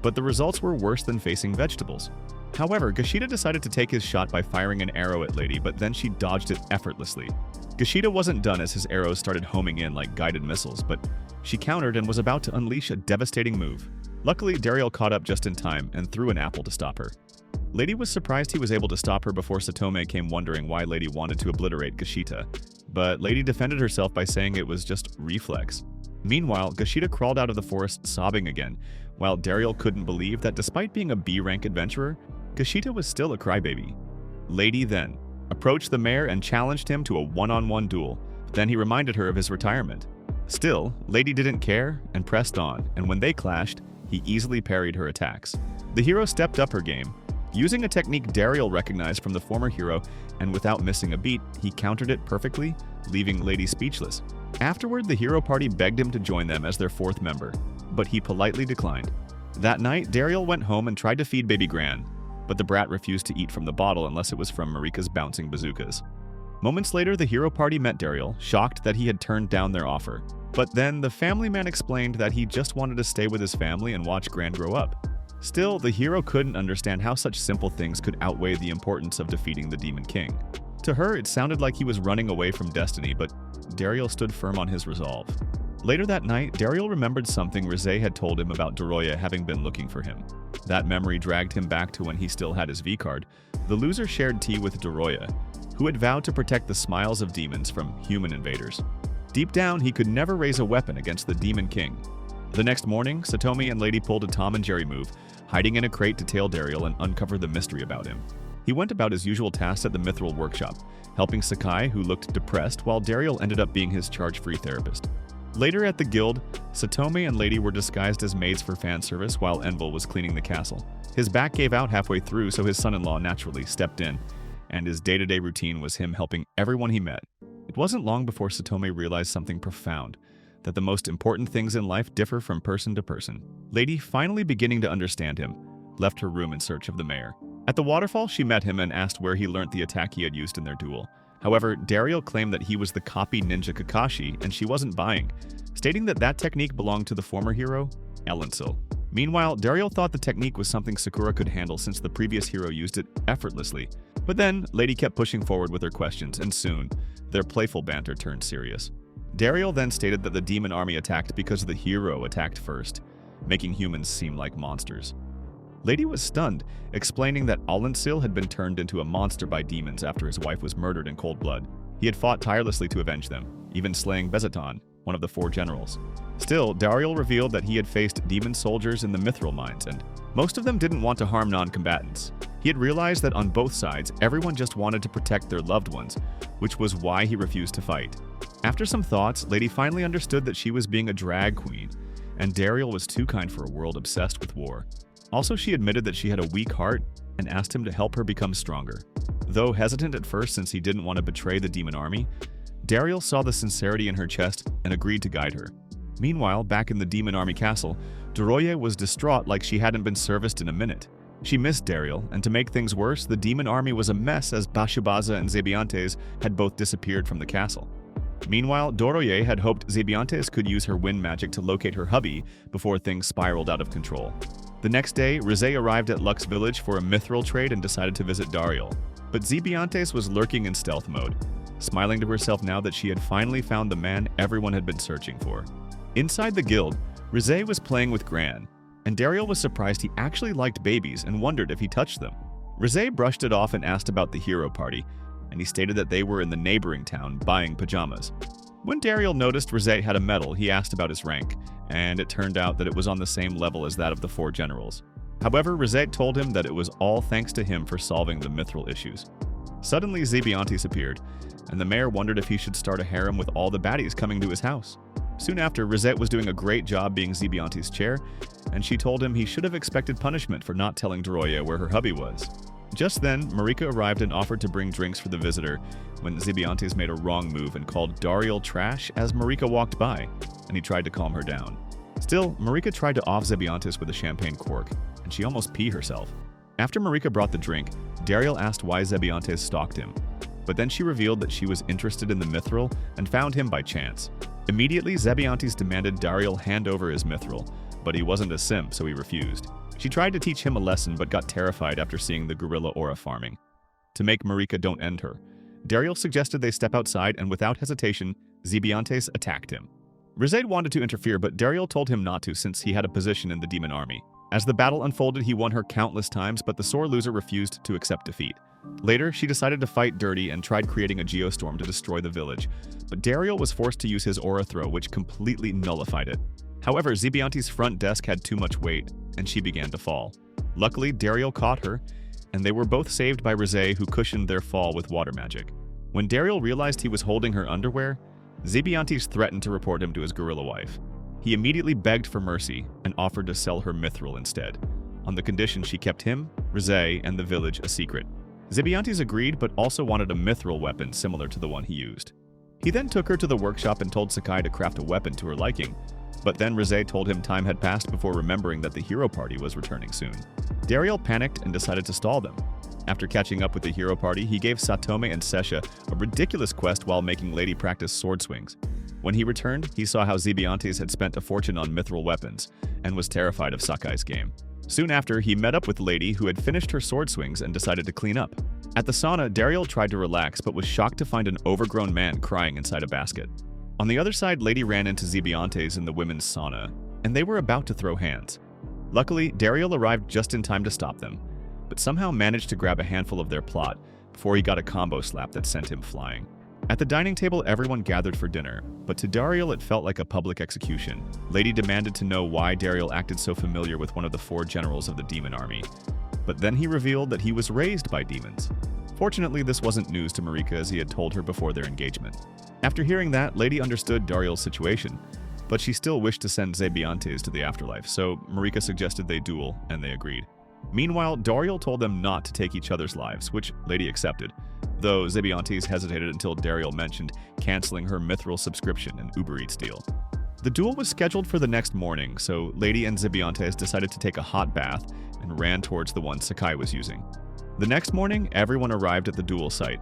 Speaker 1: But the results were worse than facing vegetables. However, Gashida decided to take his shot by firing an arrow at Lady, but then she dodged it effortlessly. Gashida wasn't done as his arrows started homing in like guided missiles, but she countered and was about to unleash a devastating move. Luckily, Dariel caught up just in time and threw an apple to stop her. Lady was surprised he was able to stop her before Satome came wondering why Lady wanted to obliterate Gashita, but Lady defended herself by saying it was just reflex. Meanwhile, Gashida crawled out of the forest sobbing again, while Dariel couldn't believe that despite being a B-rank adventurer, Gashita was still a crybaby. Lady then approached the mayor and challenged him to a one-on-one duel, but then he reminded her of his retirement. Still, Lady didn't care and pressed on, and when they clashed, he easily parried her attacks. The hero stepped up her game, using a technique Dariel recognized from the former hero, and without missing a beat, he countered it perfectly, leaving Lady speechless. Afterward, the hero party begged him to join them as their fourth member, but he politely declined. That night, Dariel went home and tried to feed baby Gran, but the brat refused to eat from the bottle unless it was from Marika's bouncing bazookas. Moments later, the hero party met Dariel, shocked that he had turned down their offer. But then, the family man explained that he just wanted to stay with his family and watch Gran grow up. Still, the hero couldn't understand how such simple things could outweigh the importance of defeating the Demon King. To her, it sounded like he was running away from destiny, but Dariel stood firm on his resolve. Later that night, Dariel remembered something Rizz had told him about Doroya having been looking for him. That memory dragged him back to when he still had his V-card. The loser shared tea with Doroya, who had vowed to protect the smiles of demons from human invaders. Deep down, he could never raise a weapon against the Demon King. The next morning, Satomi and Lady pulled a Tom and Jerry move, hiding in a crate to tail Dariel and uncover the mystery about him. He went about his usual tasks at the Mithril workshop, helping Sakai, who looked depressed, while Dariel ended up being his charge-free therapist. Later at the guild, Satomi and Lady were disguised as maids for fan service while Envel was cleaning the castle. His back gave out halfway through, so his son-in-law naturally stepped in, and his day-to-day routine was him helping everyone he met. It wasn't long before Satomi realized something profound, that the most important things in life differ from person to person. Lady, finally beginning to understand him, left her room in search of the mayor. At the waterfall, she met him and asked where he learnt the attack he had used in their duel. However, Dariel claimed that he was the copy ninja Kakashi, and she wasn't buying, stating that that technique belonged to the former hero, Elensil. Meanwhile, Dariel thought the technique was something Sakura could handle since the previous hero used it effortlessly. But then, Lady kept pushing forward with her questions, and soon, their playful banter turned serious. Dariel then stated that the demon army attacked because the hero attacked first, making humans seem like monsters. Lady was stunned, explaining that Alensil had been turned into a monster by demons after his wife was murdered in cold blood. He had fought tirelessly to avenge them, even slaying Bezeton, one of the 4 generals. Still, Dariel revealed that he had faced demon soldiers in the Mithril mines, and most of them didn't want to harm non-combatants. He had realized that on both sides, everyone just wanted to protect their loved ones, which was why he refused to fight. After some thoughts, Lady finally understood that she was being a drag queen, and Dariel was too kind for a world obsessed with war. Also, she admitted that she had a weak heart and asked him to help her become stronger. Though hesitant at first since he didn't want to betray the demon army, Dariel saw the sincerity in her chest and agreed to guide her. Meanwhile, back in the demon army castle, Doroye was distraught like she hadn't been serviced in a minute. She missed Dariel, and to make things worse, the demon army was a mess as Bashubaza and Zeontes had both disappeared from the castle. Meanwhile, Doroye had hoped Zeontes could use her wind magic to locate her hubby before things spiraled out of control. The next day, Rizz arrived at Lux village for a Mithril trade and decided to visit Dariel. But Zeontes was lurking in stealth mode, smiling to herself now that she had finally found the man everyone had been searching for. Inside the guild, Rizz was playing with Gran, and Dariel was surprised he actually liked babies and wondered if he touched them. Rizz brushed it off and asked about the hero party, and he stated that they were in the neighboring town buying pajamas. When Dariel noticed Rizz had a medal, he asked about his rank, and it turned out that it was on the same level as that of the 4 generals. However, Rizz told him that it was all thanks to him for solving the Mithril issues. Suddenly, Zeontes appeared, and the mayor wondered if he should start a harem with all the baddies coming to his house. Soon after, Rizz was doing a great job being Zeontes' chair, and she told him he should have expected punishment for not telling Doroye where her hubby was. Just then, Marika arrived and offered to bring drinks for the visitor when Zeontes made a wrong move and called Dariel trash as Marika walked by, and he tried to calm her down. Still, Marika tried to off Zeontes with a champagne cork, and she almost peed herself. After Marika brought the drink, Dariel asked why Zeontes stalked him, but then she revealed that she was interested in the Mithril and found him by chance. Immediately, Zeontes demanded Dariel hand over his Mithril, but he wasn't a simp, so he refused. She tried to teach him a lesson but got terrified after seeing the gorilla aura farming. To make Marika don't end her, Dariel suggested they step outside, and without hesitation, Zeontes attacked him. Rizz wanted to interfere, but Dariel told him not to since he had a position in the demon army. As the battle unfolded, he won her countless times, but the sore loser refused to accept defeat. Later, she decided to fight dirty and tried creating a geostorm to destroy the village, but Dariel was forced to use his aura throw, which completely nullified it. However, Zeontes' front desk had too much weight, and she began to fall. Luckily, Dariel caught her, and they were both saved by Rizz, who cushioned their fall with water magic. When Dariel realized he was holding her underwear, Zeontes threatened to report him to his gorilla wife. He immediately begged for mercy and offered to sell her Mithril instead, on the condition she kept him, Rizz, and the village a secret. Zeontes agreed, but also wanted a Mithril weapon similar to the one he used. He then took her to the workshop and told Sakai to craft a weapon to her liking, but then Rizz told him time had passed before remembering that the hero party was returning soon. Dariel panicked and decided to stall them. After catching up with the hero party, he gave Satome and Sesha a ridiculous quest while making Lady practice sword swings. When he returned, he saw how Zeontes had spent a fortune on Mithril weapons and was terrified of Sakai's game. Soon after, he met up with Lady, who had finished her sword swings and decided to clean up. At the sauna, Dariel tried to relax but was shocked to find an overgrown man crying inside a basket. On the other side, Lady ran into Zeontes in the women's sauna, and they were about to throw hands. Luckily, Dariel arrived just in time to stop them, but somehow managed to grab a handful of their plot before he got a combo slap that sent him flying. At the dining table, everyone gathered for dinner, but to Dariel it felt like a public execution. Lady demanded to know why Dariel acted so familiar with one of the 4 generals of the demon army, but then he revealed that he was raised by demons. Fortunately, this wasn't news to Marika as he had told her before their engagement. After hearing that, Lady understood Dariel's situation, but she still wished to send Zeontes to the afterlife, so Marika suggested they duel, and they agreed. Meanwhile, Dariel told them not to take each other's lives, which Lady accepted, though Zeontes hesitated until Dariel mentioned canceling her Mithril subscription and Uber Eats deal. The duel was scheduled for the next morning, so Lady and Zeontes decided to take a hot bath and ran towards the one Sakai was using. The next morning, everyone arrived at the duel site,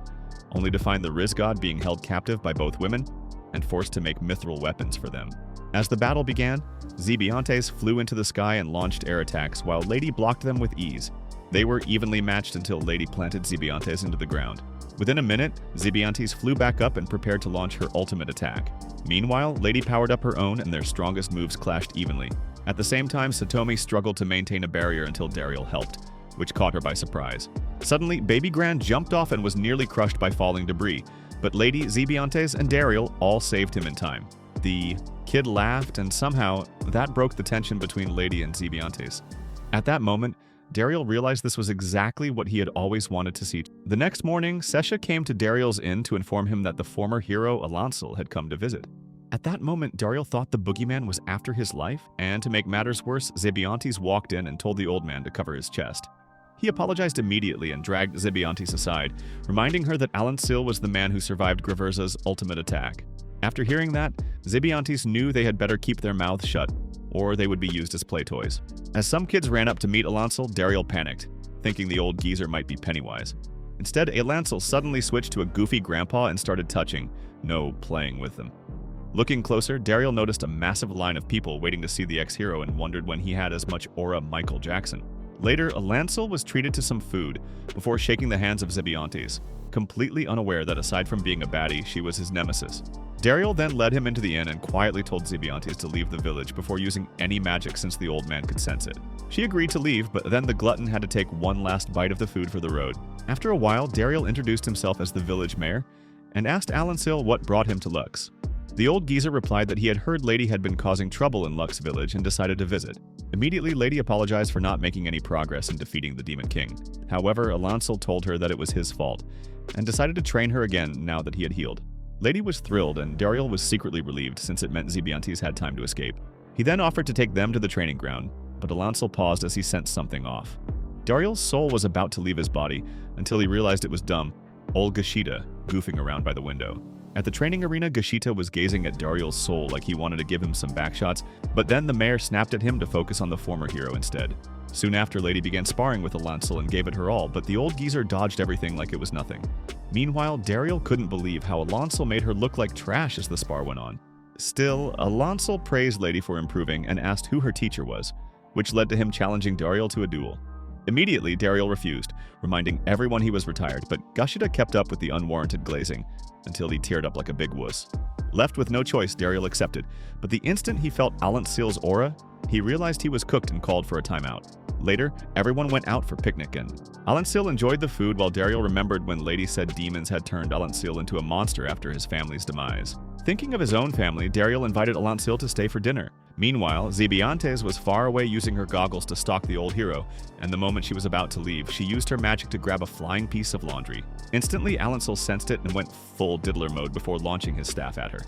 Speaker 1: only to find the Rizz god being held captive by both women and forced to make Mithril weapons for them. As the battle began, Zeontes flew into the sky and launched air attacks while Lady blocked them with ease. They were evenly matched until Lady planted Zeontes into the ground. Within a minute, Zeontes flew back up and prepared to launch her ultimate attack. Meanwhile, Lady powered up her own and their strongest moves clashed evenly. At the same time, Satomi struggled to maintain a barrier until Dariel helped, which caught her by surprise. Suddenly, Baby Gran jumped off and was nearly crushed by falling debris, but Lady, Zeontes, and Dariel all saved him in time. The kid laughed, and somehow that broke the tension between Lady and Zeontes. At that moment, Dariel realized this was exactly what he had always wanted to see. The next morning, Sesha came to Dariel's inn to inform him that the former hero, Alancel, had come to visit. At that moment, Dariel thought the boogeyman was after his life, and to make matters worse, Zeontes walked in and told the old man to cover his chest. He apologized immediately and dragged Zeontes aside, reminding her that Alancel was the man who survived Graverza's ultimate attack. After hearing that, Zeontes knew they had better keep their mouths shut, or they would be used as play toys. As some kids ran up to meet Alancel, Dariel panicked, thinking the old geezer might be Pennywise. Instead, Alancel suddenly switched to a goofy grandpa and started touching, no playing with them. Looking closer, Dariel noticed a massive line of people waiting to see the ex-hero and wondered when he had as much aura Michael Jackson. Later, Alancel was treated to some food before shaking the hands of Zeontes, completely unaware that aside from being a baddie, she was his nemesis. Dariel then led him into the inn and quietly told Zeontes to leave the village before using any magic since the old man could sense it. She agreed to leave, but then the glutton had to take one last bite of the food for the road. After a while, Dariel introduced himself as the village mayor and asked Alancel what brought him to Lux. The old geezer replied that he had heard Lady had been causing trouble in Lux village and decided to visit. Immediately, Lady apologized for not making any progress in defeating the Demon King. However, Alancel told her that it was his fault, and decided to train her again now that he had healed. Lady was thrilled, and Dariel was secretly relieved since it meant Zeontes had time to escape. He then offered to take them to the training ground, but Alancel paused as he sensed something off. Dariel's soul was about to leave his body until he realized it was dumb, old Gashita, goofing around by the window. At the training arena, Gashita was gazing at Dariel's soul like he wanted to give him some backshots, but then the mayor snapped at him to focus on the former hero instead. Soon after, Lady began sparring with Alancel and gave it her all, but the old geezer dodged everything like it was nothing. Meanwhile, Dariel couldn't believe how Alancel made her look like trash as the spar went on. Still, Alancel praised Lady for improving and asked who her teacher was, which led to him challenging Dariel to a duel. Immediately, Dariel refused, reminding everyone he was retired, but Gashita kept up with the unwarranted glazing until he teared up like a big wuss. Left with no choice, Dariel accepted, but the instant he felt Alancel's aura, he realized he was cooked and called for a timeout. Later, everyone went out for picnic and Alancel enjoyed the food while Dariel remembered when Lady said demons had turned Alancel into a monster after his family's demise. Thinking of his own family, Dariel invited Alancel to stay for dinner. Meanwhile, Zeontes was far away using her goggles to stalk the old hero, and the moment she was about to leave, she used her magic to grab a flying piece of laundry. Instantly, Alancel sensed it and went full diddler mode before launching his staff at her.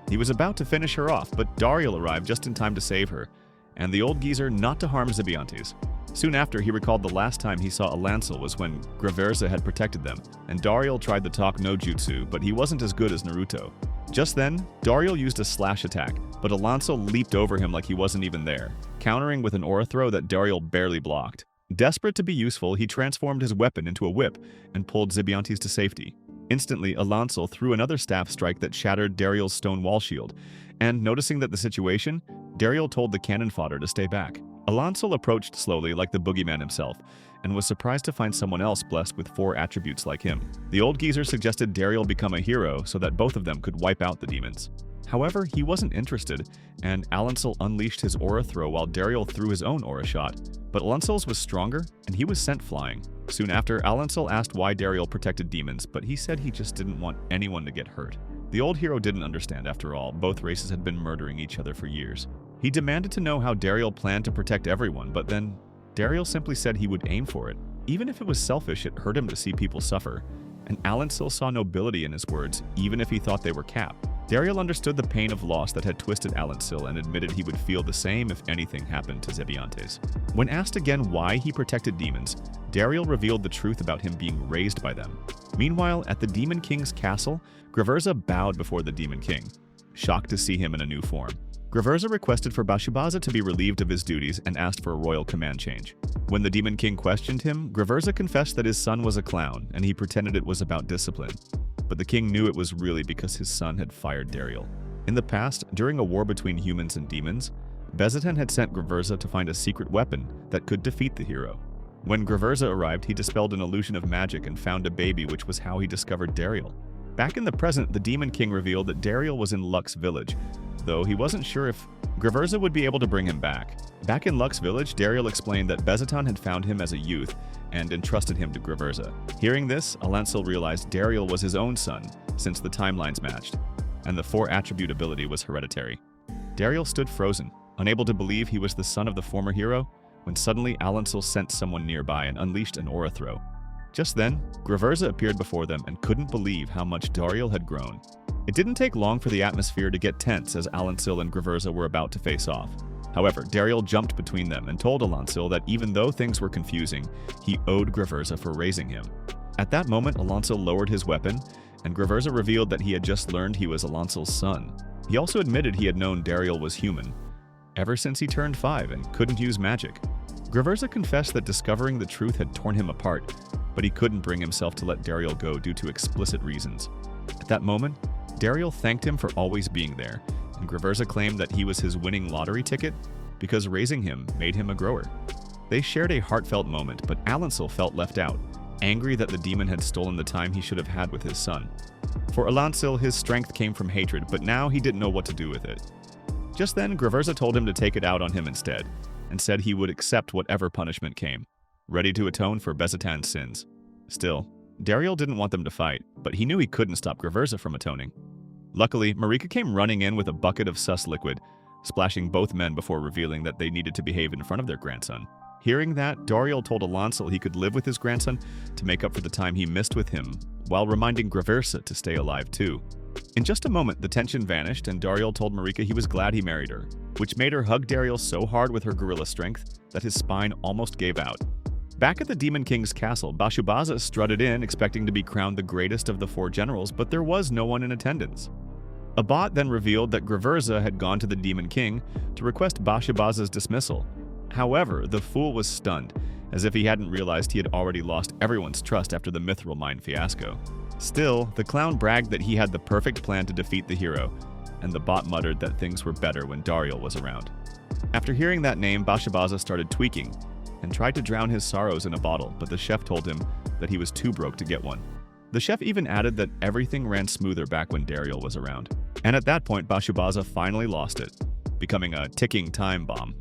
Speaker 1: He was about to finish her off, but Dariel arrived just in time to save her, and the old geezer not to harm Zeontes. Soon after, he recalled the last time he saw Alancel was when Graverza had protected them, and Dariel tried the talk no jutsu, but he wasn't as good as Naruto. Just then, Dariel used a slash attack, but Alancel leaped over him like he wasn't even there, countering with an aura throw that Dariel barely blocked. Desperate to be useful, he transformed his weapon into a whip and pulled Zeontes to safety. Instantly, Alancel threw another staff strike that shattered Dariel's stone wall shield, and noticing that the situation, Dariel told the cannon fodder to stay back. Alancel approached slowly like the boogeyman himself, and was surprised to find someone else blessed with 4 attributes like him. The old geezer suggested Dariel become a hero so that both of them could wipe out the demons. However, he wasn't interested, and Alancel unleashed his aura throw while Dariel threw his own aura shot. But Alancel's was stronger, and he was sent flying. Soon after, Alancel asked why Dariel protected demons, but he said he just didn't want anyone to get hurt. The old hero didn't understand after all, both races had been murdering each other for years. He demanded to know how Dariel planned to protect everyone, but then Dariel simply said he would aim for it. Even if it was selfish, it hurt him to see people suffer, and Alancel saw nobility in his words, even if he thought they were cap. Dariel understood the pain of loss that had twisted Alancel and admitted he would feel the same if anything happened to Zeontes. When asked again why he protected demons, Dariel revealed the truth about him being raised by them. Meanwhile, at the Demon King's castle, Graverza bowed before the Demon King, shocked to see him in a new form. Graverza requested for Bashibaza to be relieved of his duties and asked for a royal command change. When the Demon King questioned him, Graverza confessed that his son was a clown, and he pretended it was about discipline. But the king knew it was really because his son had fired Dariel. In the past, during a war between humans and demons, Bezetan had sent Graverza to find a secret weapon that could defeat the hero. When Graverza arrived, he dispelled an illusion of magic and found a baby, which was how he discovered Dariel. Back in the present, the Demon King revealed that Dariel was in Lux village, though he wasn't sure if Graverza would be able to bring him back. Back in Luck's village, Dariel explained that Bezaton had found him as a youth and entrusted him to Graverza. Hearing this, Alancil realized Dariel was his own son, since the timelines matched, and the 4-attribute ability was hereditary. Dariel stood frozen, unable to believe he was the son of the former hero, when suddenly Alancil sensed someone nearby and unleashed an aura throw. Just then, Graverza appeared before them and couldn't believe how much Dariel had grown. It didn't take long for the atmosphere to get tense as Alancil and Graverza were about to face off. However, Dariel jumped between them and told Alancil that even though things were confusing, he owed Graverza for raising him. At that moment, Alancil lowered his weapon, and Graverza revealed that he had just learned he was Alancil's son. He also admitted he had known Dariel was human ever since he turned 5 and couldn't use magic. Graverza confessed that discovering the truth had torn him apart, but he couldn't bring himself to let Dariel go due to explicit reasons. At that moment, Dariel thanked him for always being there, and Graverza claimed that he was his winning lottery ticket because raising him made him a grower. They shared a heartfelt moment, but Alancil felt left out, angry that the demon had stolen the time he should have had with his son. For Alancil, his strength came from hatred, but now he didn't know what to do with it. Just then, Graverza told him to take it out on him instead, and said he would accept whatever punishment came, ready to atone for Bezatan's sins. Still, Dariel didn't want them to fight, but he knew he couldn't stop Graverza from atoning. Luckily, Marika came running in with a bucket of sus liquid, splashing both men before revealing that they needed to behave in front of their grandson. Hearing that, Dariel told Alancil he could live with his grandson to make up for the time he missed with him, while reminding Graverza to stay alive too. In just a moment, the tension vanished, and Dariel told Marika he was glad he married her, which made her hug Dariel so hard with her gorilla strength that his spine almost gave out. Back at the Demon King's castle, Bashubaza strutted in, expecting to be crowned the greatest of the 4 generals, but there was no one in attendance. A bot then revealed that Graverza had gone to the Demon King to request Bashubaza's dismissal. However, the fool was stunned, as if he hadn't realized he had already lost everyone's trust after the Mithril mine fiasco. Still, the clown bragged that he had the perfect plan to defeat the hero, and the bot muttered that things were better when Dariel was around. After hearing that name, Bashubaza started tweaking, and tried to drown his sorrows in a bottle, but the chef told him that he was too broke to get one. The chef even added that everything ran smoother back when Dariel was around. And at that point, Bashubaza finally lost it, becoming a ticking time bomb.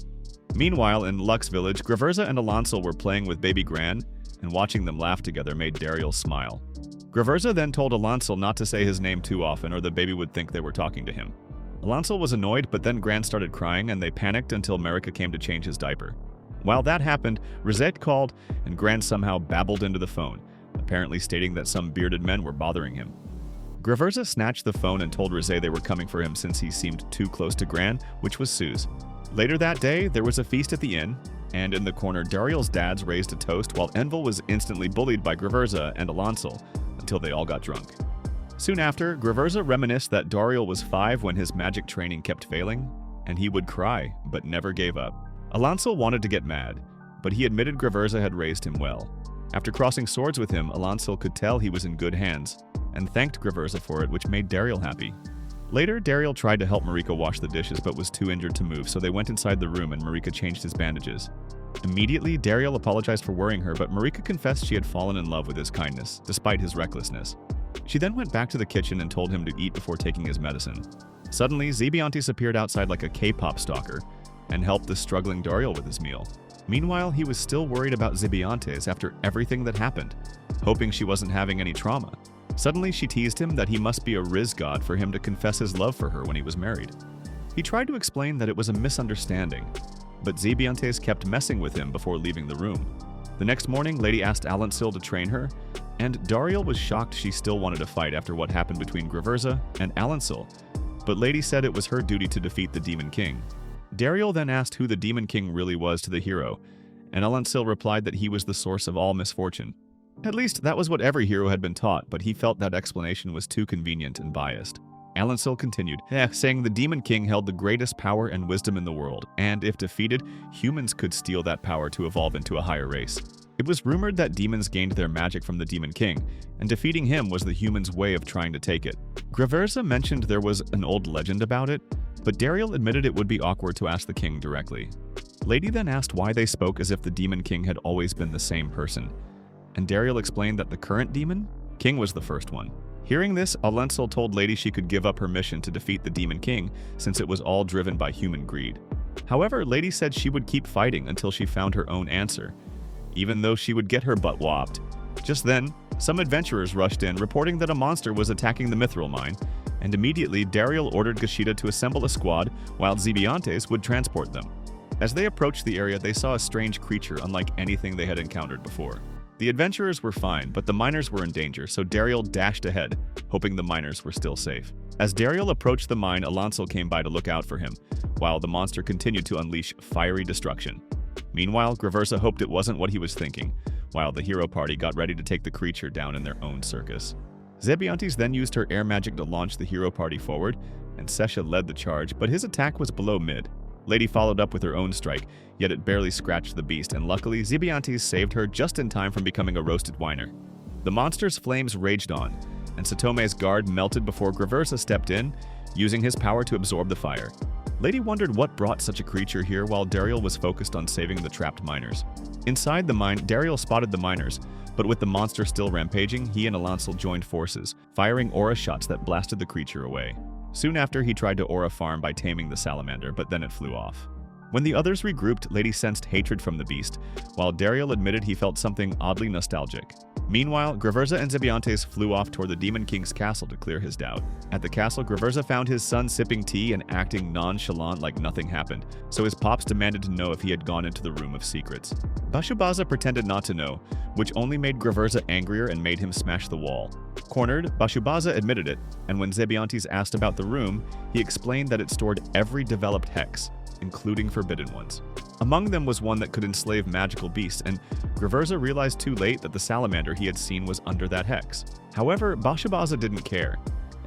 Speaker 1: Meanwhile, in Luck's village, Graverza and Alancil were playing with baby Gran, and watching them laugh together made Dariel smile. Graverza then told Alancil not to say his name too often or the baby would think they were talking to him. Alancil was annoyed, but then Gran started crying and they panicked until Marika came to change his diaper. While that happened, Rizz called and Gran somehow babbled into the phone, apparently stating that some bearded men were bothering him. Graverza snatched the phone and told Rizz they were coming for him since he seemed too close to Gran, which was Sue's. Later that day, there was a feast at the inn, and in the corner, Dariel's dads raised a toast while Envil was instantly bullied by Graverza and Alancil until they all got drunk. Soon after, Graverza reminisced that Dariel was 5 when his magic training kept failing, and he would cry, but never gave up. Alancil wanted to get mad, but he admitted Graverza had raised him well. After crossing swords with him, Alancil could tell he was in good hands, and thanked Graverza for it, which made Dariel happy. Later, Dariel tried to help Marika wash the dishes but was too injured to move, so they went inside the room and Marika changed his bandages. Immediately, Dariel apologized for worrying her, but Marika confessed she had fallen in love with his kindness, despite his recklessness. She then went back to the kitchen and told him to eat before taking his medicine. Suddenly, Zeontes appeared outside like a K-pop stalker and helped the struggling Dariel with his meal. Meanwhile, he was still worried about Zeontes after everything that happened, hoping she wasn't having any trauma. Suddenly, she teased him that he must be a Rizz god for him to confess his love for her when he was married. He tried to explain that it was a misunderstanding, but Zeontes kept messing with him before leaving the room. The next morning, Lady asked Alancil to train her, and Dariel was shocked she still wanted to fight after what happened between Graverza and Alancil, but Lady said it was her duty to defeat the Demon King. Dariel then asked who the Demon King really was to the hero, and Alancil replied that he was the source of all misfortune. At least, that was what every hero had been taught, but he felt that explanation was too convenient and biased. Alancil continued, saying the Demon King held the greatest power and wisdom in the world, and if defeated, humans could steal that power to evolve into a higher race. It was rumored that demons gained their magic from the Demon King, and defeating him was the humans' way of trying to take it. Graverza mentioned there was an old legend about it, but Dariel admitted it would be awkward to ask the king directly. Lady then asked why they spoke as if the Demon King had always been the same person, and Dariel explained that the current demon, King was the first one. Hearing this, Alensal told Lady she could give up her mission to defeat the Demon King since it was all driven by human greed. However, Lady said she would keep fighting until she found her own answer, even though she would get her butt whopped. Just then, some adventurers rushed in, reporting that a monster was attacking the Mithril mine, and immediately Dariel ordered Gashida to assemble a squad while Zeontes would transport them. As they approached the area, they saw a strange creature unlike anything they had encountered before. The adventurers were fine, but the miners were in danger, so Dariel dashed ahead, hoping the miners were still safe. As Dariel approached the mine, Alensal came by to look out for him, while the monster continued to unleash fiery destruction. Meanwhile, Graversa hoped it wasn't what he was thinking, while the hero party got ready to take the creature down in their own circus. Zeontes then used her air magic to launch the hero party forward, and Sesha led the charge, but his attack was below mid. Lady followed up with her own strike, yet it barely scratched the beast, and luckily Zeontes saved her just in time from becoming a roasted whiner. The monster's flames raged on, and Satome's guard melted before Graversa stepped in, using his power to absorb the fire. Lady wondered what brought such a creature here while Dariel was focused on saving the trapped miners. Inside the mine, Dariel spotted the miners, but with the monster still rampaging, he and Alensal joined forces, firing aura shots that blasted the creature away. Soon after, he tried to aura farm by taming the salamander, but then it flew off. When the others regrouped, Lady sensed hatred from the beast, while Dariel admitted he felt something oddly nostalgic. Meanwhile, Graversa and Zeontes flew off toward the Demon King's castle to clear his doubt. At the castle, Graversa found his son sipping tea and acting nonchalant like nothing happened, so his pops demanded to know if he had gone into the room of secrets. Bashubaza pretended not to know, which only made Graversa angrier and made him smash the wall. Cornered, Bashubaza admitted it, and when Zeontes asked about the room, he explained that it stored every developed hex, including forbidden ones. Among them was one that could enslave magical beasts, and Graversa realized too late that the salamander he had seen was under that hex. However, Bashubaza didn't care,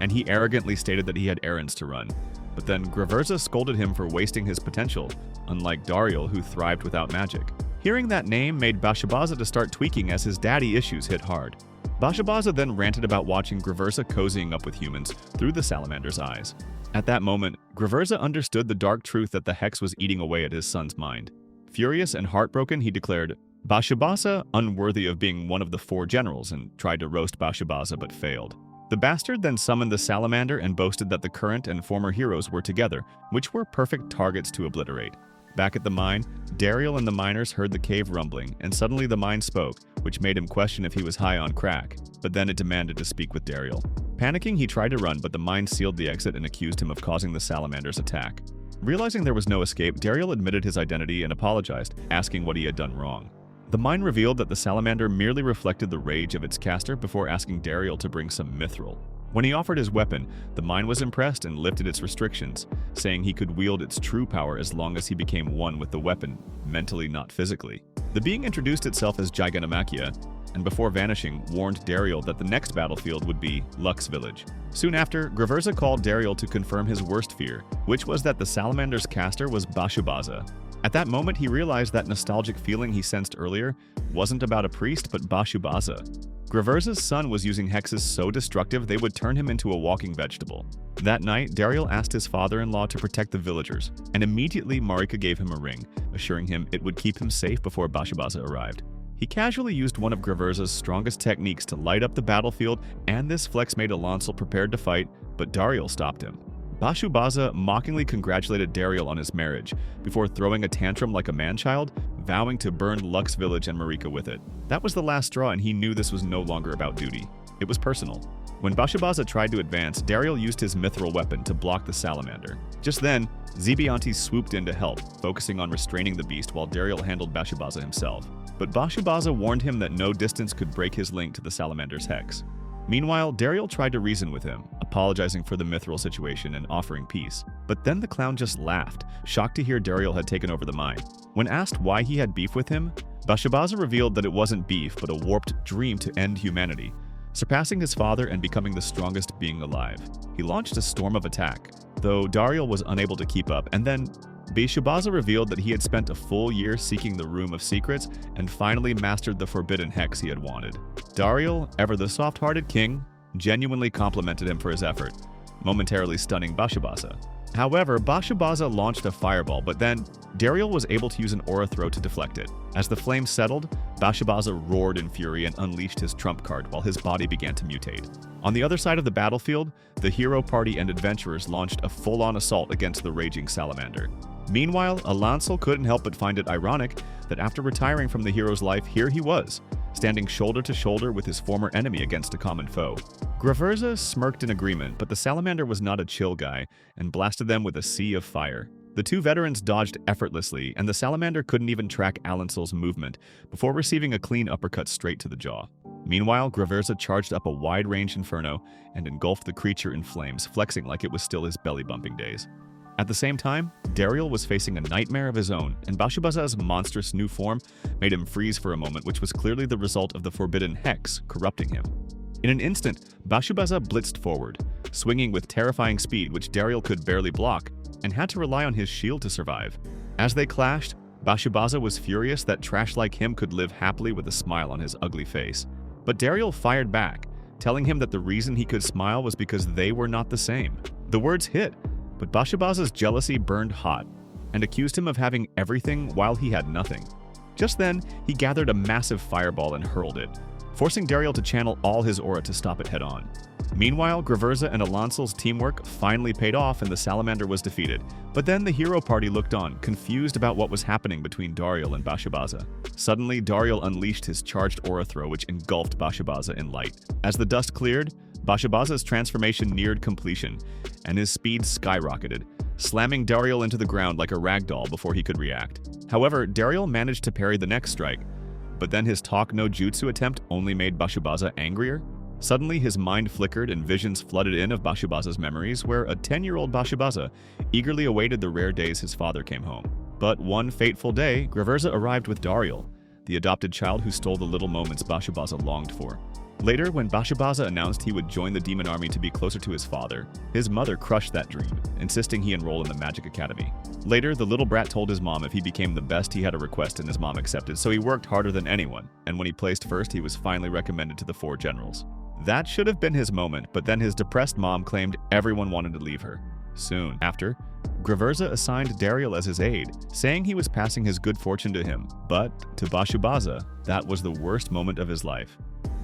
Speaker 1: and he arrogantly stated that he had errands to run. But then Graversa scolded him for wasting his potential, unlike Dariel, who thrived without magic. Hearing that name made Bashubaza to start tweaking as his daddy issues hit hard. Bashubaza then ranted about watching Graversa cozying up with humans through the salamander's eyes. At that moment, Graversa understood the dark truth that the hex was eating away at his son's mind. Furious and heartbroken, he declared, "Bashubaza, unworthy of being one of the 4 generals," and tried to roast Bashubaza but failed. The bastard then summoned the salamander and boasted that the current and former heroes were together, which were perfect targets to obliterate. Back at the mine, Dariel and the miners heard the cave rumbling, and suddenly the mine spoke, which made him question if he was high on crack, but then it demanded to speak with Dariel. Panicking, he tried to run, but the mine sealed the exit and accused him of causing the salamander's attack. Realizing there was no escape, Dariel admitted his identity and apologized, asking what he had done wrong. The mine revealed that the salamander merely reflected the rage of its caster before asking Dariel to bring some mithril. When he offered his weapon, the mine was impressed and lifted its restrictions, saying he could wield its true power as long as he became one with the weapon, mentally not physically. The being introduced itself as Gigantamakia, and before vanishing, warned Dariel that the next battlefield would be Lux Village. Soon after, Graversa called Dariel to confirm his worst fear, which was that the salamander's caster was Bashubaza. At that moment, he realized that nostalgic feeling he sensed earlier wasn't about a priest, but Bashubaza. Graversa's son was using hexes so destructive they would turn him into a walking vegetable. That night, Dariel asked his father-in-law to protect the villagers, and immediately Marika gave him a ring, assuring him it would keep him safe before Bashubaza arrived. He casually used one of Graversa's strongest techniques to light up the battlefield, and this flex made Alensal prepared to fight, but Dariel stopped him. Bashubaza mockingly congratulated Dariel on his marriage, before throwing a tantrum like a man-child, vowing to burn Lux Village and Marika with it. That was the last straw, and he knew this was no longer about duty. It was personal. When Bashubaza tried to advance, Dariel used his mithril weapon to block the salamander. Just then, Zeontes swooped in to help, focusing on restraining the beast while Dariel handled Bashubaza himself. But Bashubaza warned him that no distance could break his link to the salamander's hex. Meanwhile, Dariel tried to reason with him, apologizing for the mithril situation and offering peace. But then the clown just laughed, shocked to hear Dariel had taken over the mine. When asked why he had beef with him, Bashubaza revealed that it wasn't beef but a warped dream to end humanity, surpassing his father and becoming the strongest being alive. He launched a storm of attack, though Dariel was unable to keep up, and then Bashubaza revealed that he had spent a full year seeking the Room of Secrets and finally mastered the forbidden hex he had wanted. Dariel, ever the soft-hearted king, genuinely complimented him for his effort, momentarily stunning Bashubaza. However, Bashubaza launched a fireball, but then Dariel was able to use an aura throw to deflect it. As the flames settled, Bashubaza roared in fury and unleashed his trump card while his body began to mutate. On the other side of the battlefield, the hero party and adventurers launched a full-on assault against the raging salamander. Meanwhile, Alancel couldn't help but find it ironic that after retiring from the hero's life, here he was, standing shoulder to shoulder with his former enemy against a common foe. Graverza smirked in agreement, but the salamander was not a chill guy and blasted them with a sea of fire. The two veterans dodged effortlessly, and the salamander couldn't even track Alancel's movement before receiving a clean uppercut straight to the jaw. Meanwhile, Graverza charged up a wide-range inferno and engulfed the creature in flames, flexing like it was still his belly-bumping days. At the same time, Dariel was facing a nightmare of his own, and Bashubaza's monstrous new form made him freeze for a moment, which was clearly the result of the forbidden hex corrupting him. In an instant, Bashubaza blitzed forward, swinging with terrifying speed which Dariel could barely block, and had to rely on his shield to survive. As they clashed, Bashubaza was furious that trash like him could live happily with a smile on his ugly face. But Dariel fired back, telling him that the reason he could smile was because they were not the same. The words hit, but Bashubaza's jealousy burned hot, and accused him of having everything while he had nothing. Just then, he gathered a massive fireball and hurled it, forcing Dariel to channel all his aura to stop it head-on. Meanwhile, Graverza and Alancel's teamwork finally paid off and the salamander was defeated, but then the hero party looked on, confused about what was happening between Dariel and Bashubaza. Suddenly, Dariel unleashed his charged aura throw which engulfed Bashubaza in light. As the dust cleared, Bashubaza's transformation neared completion, and his speed skyrocketed, slamming Dariel into the ground like a ragdoll before he could react. However, Dariel managed to parry the next strike, but then his talk no jutsu attempt only made Bashubaza angrier. Suddenly, his mind flickered and visions flooded in of Bashubaza's memories, where a 10-year-old Bashubaza eagerly awaited the rare days his father came home. But one fateful day, Graverza arrived with Dariel, the adopted child who stole the little moments Bashubaza longed for. Later, when Bashubaza announced he would join the demon army to be closer to his father, his mother crushed that dream, insisting he enroll in the Magic Academy. Later, the little brat told his mom if he became the best, he had a request, and his mom accepted, so he worked harder than anyone, and when he placed first, he was finally recommended to the 4 generals. That should have been his moment, but then his depressed mom claimed everyone wanted to leave her. Soon after, Graverza assigned Dariel as his aide, saying he was passing his good fortune to him, but to Bashubaza, that was the worst moment of his life.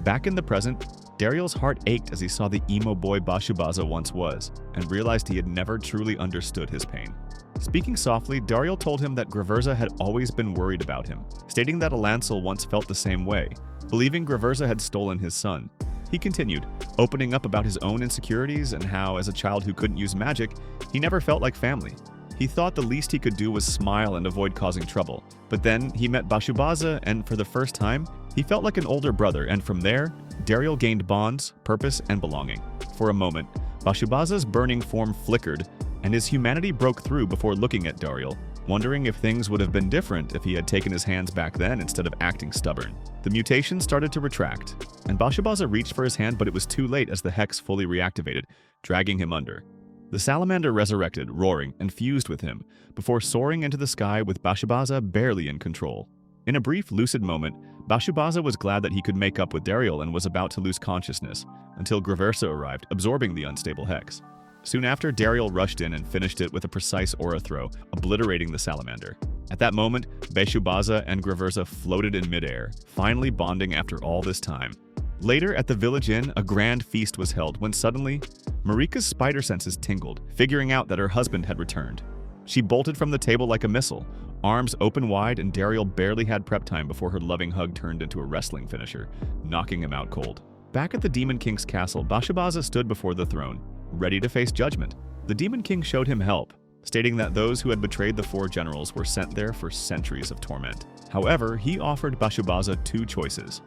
Speaker 1: Back in the present, Dariel's heart ached as he saw the emo boy Bashubaza once was, and realized he had never truly understood his pain. Speaking softly, Dariel told him that Graverza had always been worried about him, stating that Alancel once felt the same way, believing Graverza had stolen his son. He continued, opening up about his own insecurities and how, as a child who couldn't use magic, he never felt like family. He thought the least he could do was smile and avoid causing trouble. But then he met Bashubaza, and for the first time, he felt like an older brother, and from there, Dariel gained bonds, purpose, and belonging. For a moment, Bashubaza's burning form flickered, and his humanity broke through before looking at Dariel, wondering if things would have been different if he had taken his hands back then instead of acting stubborn. The mutation started to retract, and Bashubaza reached for his hand, but it was too late as the hex fully reactivated, dragging him under. The salamander resurrected, roaring, and fused with him, before soaring into the sky with Bashubaza barely in control. In a brief, lucid moment, Bashubaza was glad that he could make up with Dariel and was about to lose consciousness, until Graverza arrived, absorbing the unstable hex. Soon after, Dariel rushed in and finished it with a precise aura throw, obliterating the salamander. At that moment, Bashubaza and Graverza floated in midair, finally bonding after all this time. Later, at the village inn, a grand feast was held when suddenly, Marika's spider senses tingled, figuring out that her husband had returned. She bolted from the table like a missile, arms open wide, and Dariel barely had prep time before her loving hug turned into a wrestling finisher, knocking him out cold. Back at the Demon King's castle, Bashubaza stood before the throne, ready to face judgment. The Demon King showed him help, stating that those who had betrayed the 4 generals were sent there for centuries of torment. However, he offered Bashubaza 2 choices: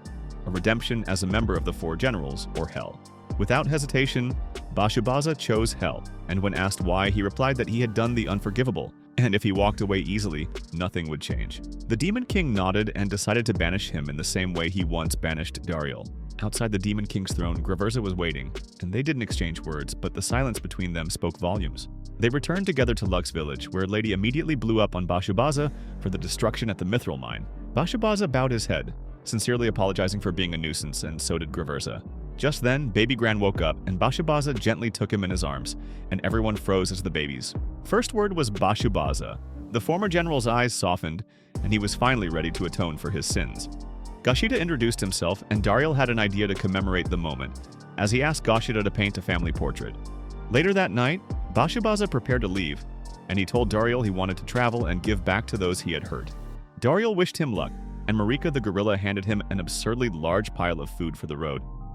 Speaker 1: a redemption as a member of the 4 generals, or hell. Without hesitation, Bashubaza chose hell, and when asked why, he replied that he had done the unforgivable, and if he walked away easily, nothing would change. The Demon King nodded and decided to banish him in the same way he once banished Dariel. Outside the Demon King's throne, Graverza was waiting, and they didn't exchange words, but the silence between them spoke volumes. They returned together to Lux village, where Lady immediately blew up on Bashubaza for the destruction at the Mithril mine. Bashubaza bowed his head, sincerely apologizing for being a nuisance, and so did Graverza. Just then, Baby Gran woke up, and Bashubaza gently took him in his arms, and everyone froze as the babies. First word was Bashubaza. The former general's eyes softened, and he was finally ready to atone for his sins. Gashida introduced himself, and Dariel had an idea to commemorate the moment, as he asked Gashida to paint a family portrait. Later that night, Bashubaza prepared to leave, and he told Dariel he wanted to travel and give back to those he had hurt. Dariel wished him luck, and Marika the gorilla handed him an absurdly large pile of food for the road.